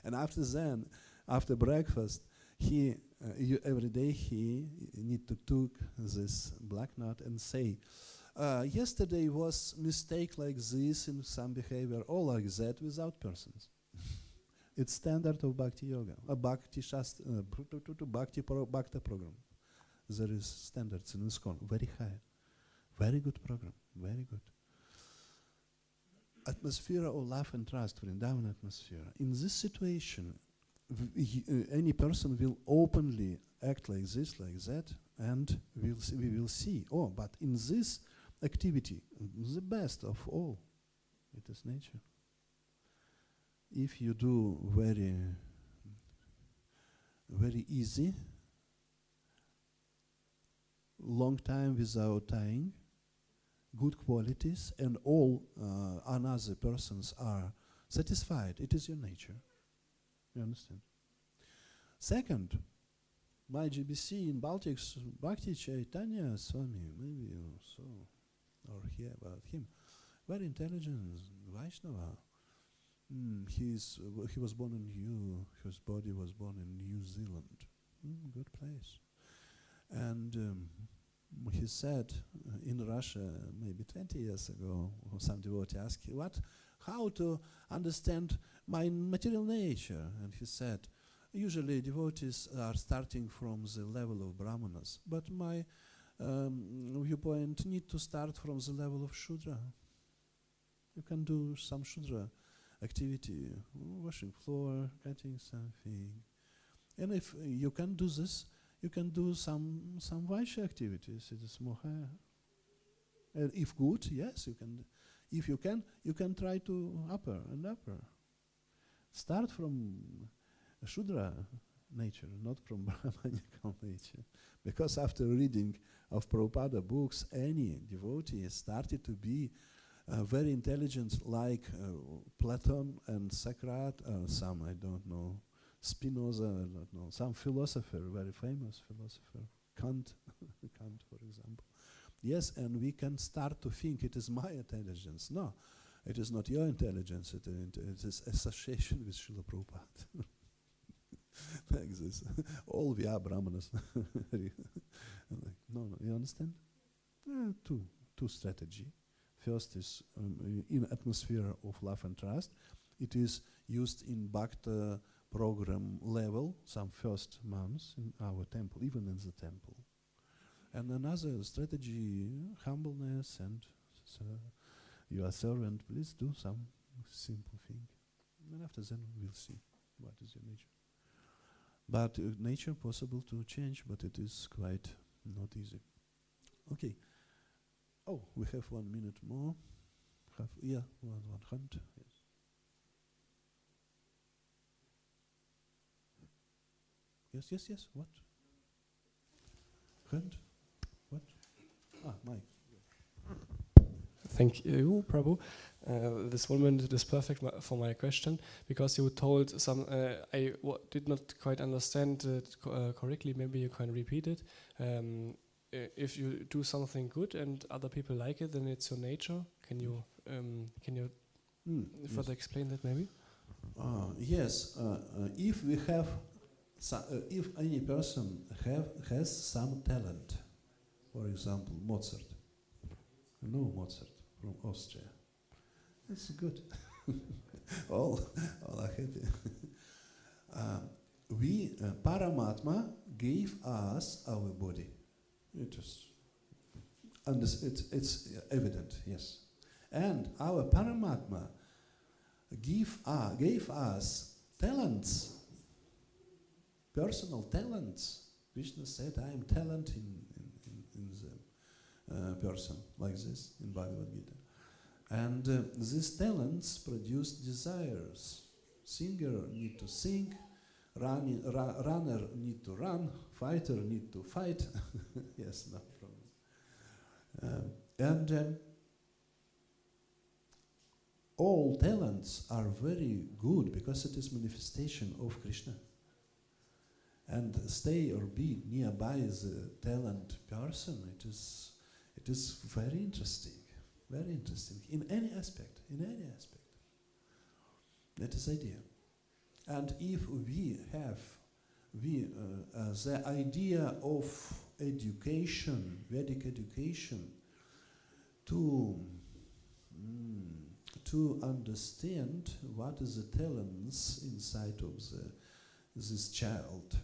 And after breakfast, every day he need to took this black knot and say, yesterday was mistake like this in some behavior, or like that without persons. It's standard of Bhakti Yoga, Bhakti Shastra, Bhakti program. There is standards in ISKCON, very high, very good program, very good. Atmosphere of love and trust, Vrindavan atmosphere. In this situation, any person will openly act like this, like that, and we will see. Oh, but in this activity, the best of all, it is nature. If you do very easy, long time without tying, good qualities, and all another persons are satisfied, it is your nature. You understand? Second, my GBC in Baltics, Bhakti Chaitanya Swami, maybe you saw or hear about him, very intelligent Vaishnava. He was born in his body was born in New Zealand. Good place. And he said in Russia, maybe 20 years ago, some devotee asked him, how to understand my material nature? And he said, usually devotees are starting from the level of brahmanas, but my viewpoint need to start from the level of Shudra. You can do some Shudra activity, washing floor, cutting something. And if you can do this, you can do some Vaishya activities. It is more higher. And if good, yes, you can. If you can try to upper. Start from Shudra nature, not from Brahmanical nature. Because after reading of Prabhupada books, any devotee started to be very intelligent, like Platon and Socrates, some, I don't know, Spinoza, I don't know, some philosopher, very famous philosopher, Kant, for example. Yes, and we can start to think it is my intelligence. No, it is not your intelligence, it is association with Srila Prabhupada. Like this. All we are Brahmanas. No, you understand? Two strategy. First is in atmosphere of love and trust. It is used in Bhakta program level, some first months in our temple, even in the temple. And another strategy, humbleness and you are servant, please do some simple thing. And after then we'll see what is your nature. But nature possible to change, but it is quite not easy. Okay. Oh, we have 1 minute more. One hand. Yes. Yes. What? Hand? What? Mike. Thank you, Prabhu. This 1 minute is perfect for my question, because you told some, I did not quite understand it correctly. Maybe you can repeat it. If you do something good and other people like it, then it's your nature. Can you further explain that maybe? Yes. If we have, if any person has some talent, for example, Mozart. You know Mozart from Austria. That's good. all are happy. Paramatma gave us our body. It is, and it's evident, yes. And our Paramatma gave us talents, personal talents. Krishna said, I am talent in the person, like this, in Bhagavad Gita. And these talents produce desires. Singer need to sing, runner need to run, fighter need to fight. Yes, no problem. And all talents are very good because it is manifestation of Krishna. And stay or be nearby the talent person, it is very interesting in any aspect, That is idea. And if we have the idea of education, Vedic education, to understand what is the talents inside of this child,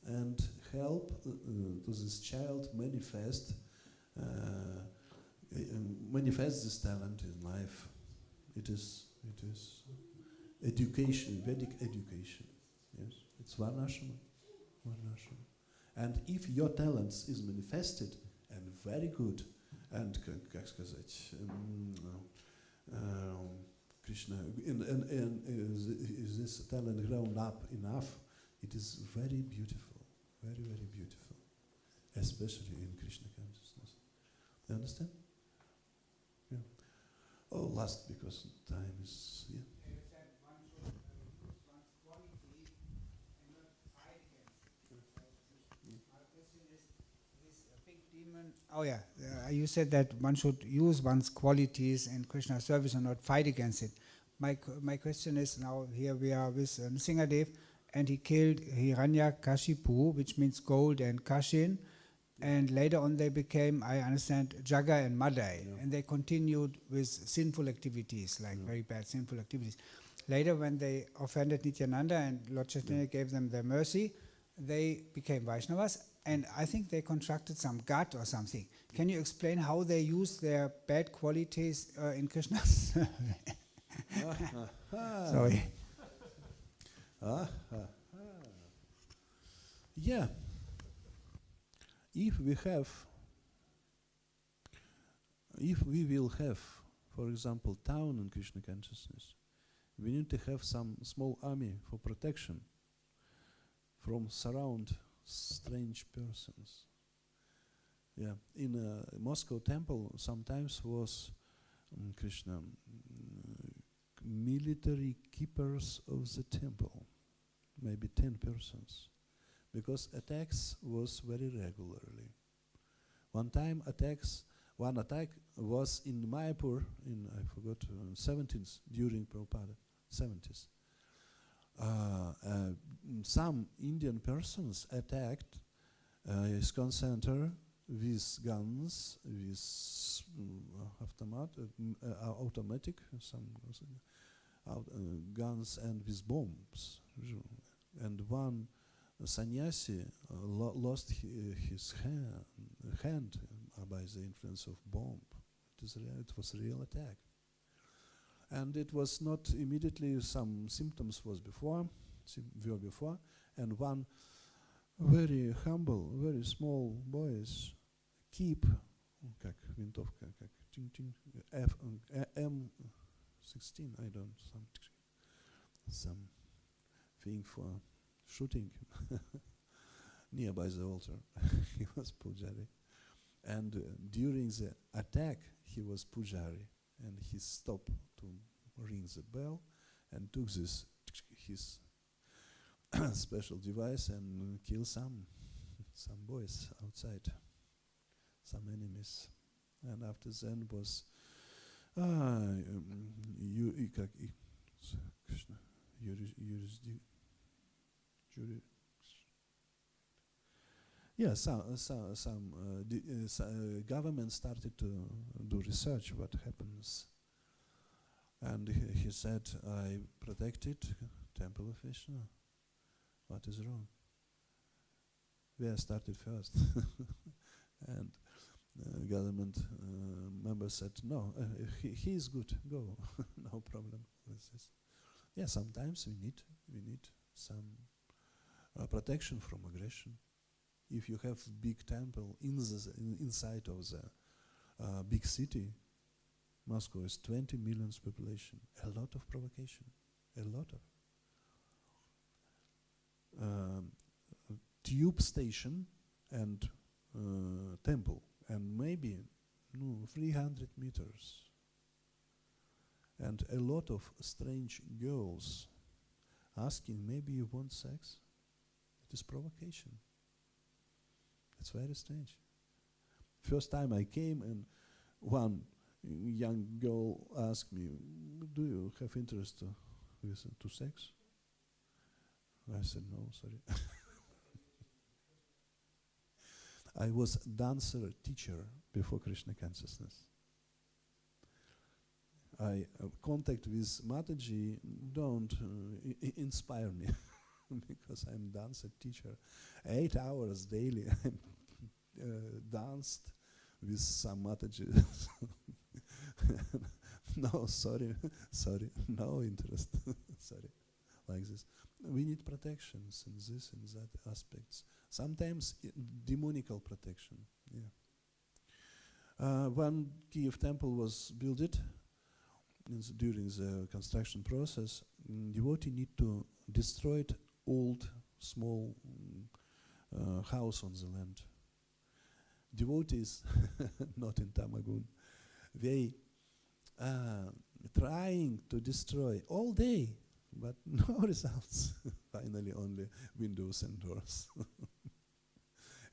and help to this child manifest this talent in life. It is education, Vedic education. Yes, it's Varnashama. And if your talents is manifested and very good, and как сказать, Krishna, is this talent grown up enough? It is very beautiful, very, very beautiful, especially in Krishna consciousness. You understand? Yeah. Oh, last, because time is, yeah. You said one should use one's quality and not fight against it. My question is, this big demon. Oh yeah, you said that one should use one's qualities in Krishna's service and not fight against it. My question is, now here we are with Nrsingadev, and he killed Hiranyakashipu, which means gold, and Kashin, and later on they became, I understand, Jaga and Madai, and they continued with sinful activities, like very bad sinful activities. Later, when they offended Nityananda and Lord Chaitanya gave them their mercy, they became Vaishnavas, and I think they contracted some gut or something. Can you explain how they use their bad qualities in Krishna's? Sorry. Yeah. If we will have, for example, town in Krishna consciousness, we need to have some small army for protection from surround strange persons. Yeah, in a Moscow temple sometimes was Krishna military keepers of the temple, maybe 10 persons, because attacks was very regularly. One attack was in Mayapur in, I forgot, 70s, during Prabhupada, 70s. Some Indian persons attacked ISKCON center with guns, with automatic, guns, and with bombs. And one sannyasi lost his hand by the influence of bomb. It was a real attack. And it was not immediately, some symptoms were before, and one very humble, very small boys keep, как винтовка, как M16, I don't, some thing for shooting nearby the altar. He was Pujari. And during the attack, he was Pujari, and he stopped to ring the bell and took his special device and kill some boys outside, some enemies. And after then was government started to do research what happens. And he said, I protected Temple of Vishnu. What is wrong? We started first. And government members said, no, he is good, go, no problem with this. Yeah, sometimes we need some protection from aggression. If you have big temple inside of the big city, Moscow is 20 million population, a lot of provocation, a lot of. Tube station and temple, and maybe 300 meters. And a lot of strange girls asking, maybe you want sex? It is provocation. It's very strange. First time I came and one young girl asked me, do you have interest to to sex? I said, no, sorry. I was dancer teacher before Krishna consciousness. I contact with Mataji don't inspire me because I'm dancer teacher. 8 hours daily I danced with some Mataji. No, sorry, no interest, sorry, like this. We need protections in this and that aspects. Sometimes demonical protection, yeah. When Kiev temple was built, during the construction process, devotee need to destroy old, small house on the land. Devotees, not in Tamagun, they trying to destroy all day, but no results. Finally, only windows and doors.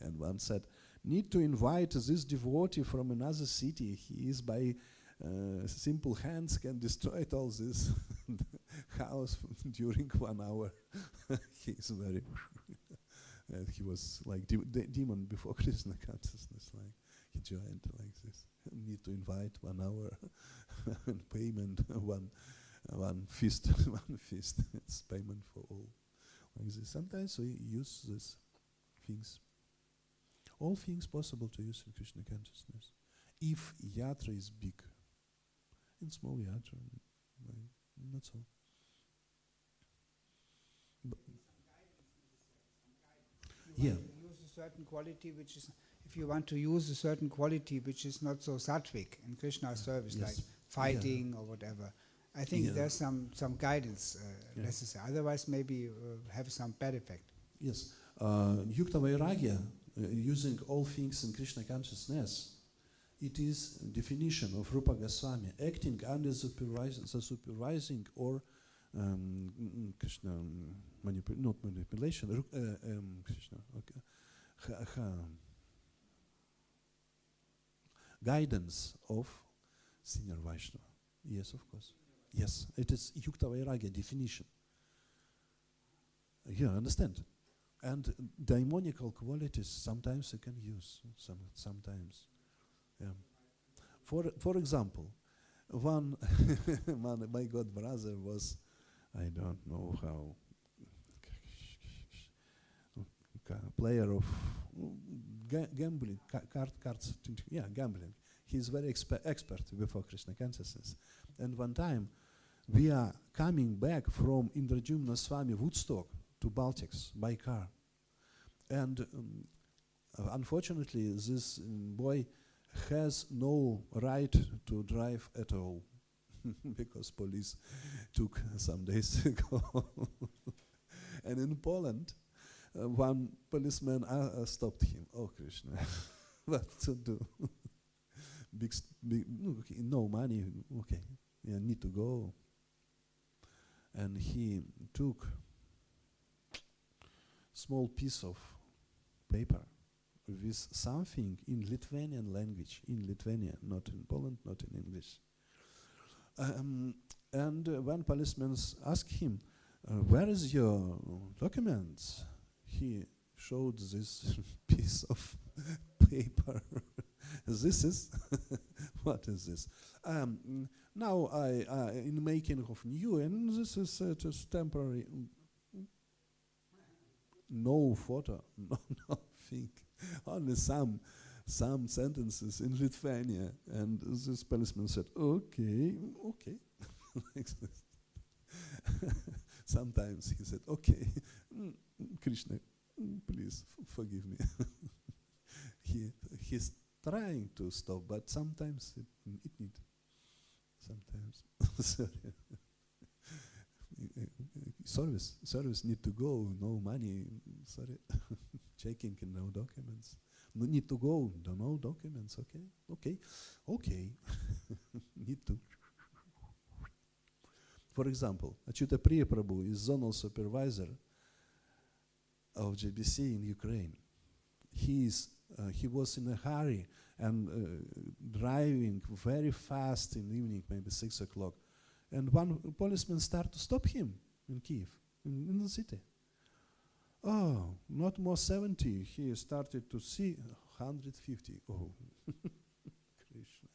And one said, need to invite this devotee from another city. He is by simple hands can destroy all this house during 1 hour. He is very he was like demon before Krishna consciousness, like he joined like this. Need to invite 1 hour and payment one feast. One feast. It's payment for all. Like this. Sometimes we use these things. All things possible to use in Krishna consciousness. If yatra is big. In small yatra, not so. Yeah. Use a certain quality which is, if you want to use a certain quality which is not so sattvic in Krishna's service, Yes. like fighting or whatever, I think there's some guidance necessary. Otherwise, maybe have some bad effect. Yes. Yukta Vairagya, using all things in Krishna consciousness, it is definition of Rupa Goswami, acting under the supervising or Krishna not manipulation, Krishna, okay, guidance of senior Vaishnava. Yes, of course. Yes, it is Yukta Vairagya definition. Yeah, understand. And daimonical qualities sometimes you can use, sometimes. Yeah. For example, one my god brother was, I don't know how, player of gambling, cards, yeah, gambling. He's very expert before Krishna consciousness. And one time, we are coming back from Indradyumna Swami Woodstock to Baltics by car. And unfortunately, this boy has no right to drive at all because police took some days ago. And in Poland, one policeman stopped him. Oh, Krishna, what to do? big, okay, no money, okay, yeah, need to go. And he took small piece of paper with something in Lithuanian language, in Lithuania, not in Poland, not in English. And one policeman asked him, where is your documents? He showed this piece of paper. This is, what is this? Now I in making of new, and this is just temporary. No photo, no nothing. Only some sentences in Lithuania, and this policeman said, "Okay." Like this. Sometimes he said, "Okay, Krishna, please forgive me." He's trying to stop, but sometimes it need. Sometimes, sorry. Service need to go. No money. Sorry, checking and no documents. No need to go. No documents. Okay. Need to. For example, Achyuta Priya Prabhu is zonal supervisor of JBC in Ukraine. He was in a hurry and driving very fast in the evening, maybe 6 o'clock, And one policeman started to stop him in Kiev, in the city. Oh, not more 70. He started to see 150. Oh, Krishna.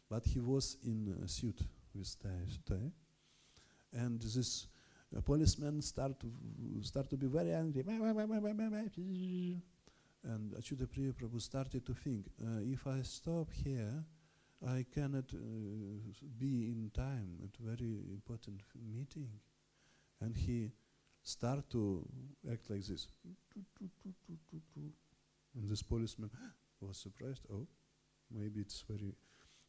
But he was in a suit with tie. And this policeman start to be very angry. And Achyuta Priya Prabhu started to think, if I stop here, I cannot be in time at very important meeting. And he start to act like this. And this policeman was surprised. Oh, maybe it's very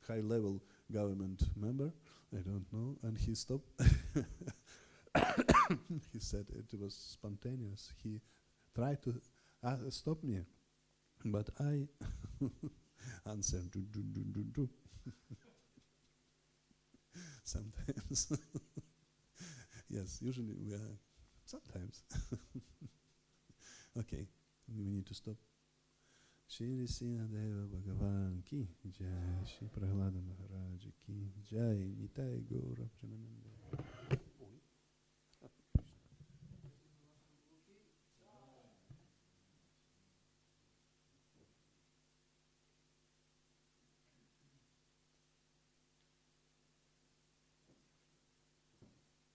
high-level government member. I don't know. And he stopped. He said it was spontaneous. He tried to stop me, but I answered do. Sometimes. Yes, usually we are. Sometimes. Okay, we need to stop. Shri Sinadeva Bhagavan ki jai, Shri Prahlada Maharaj ki jai, Nitai Gaura Premananda.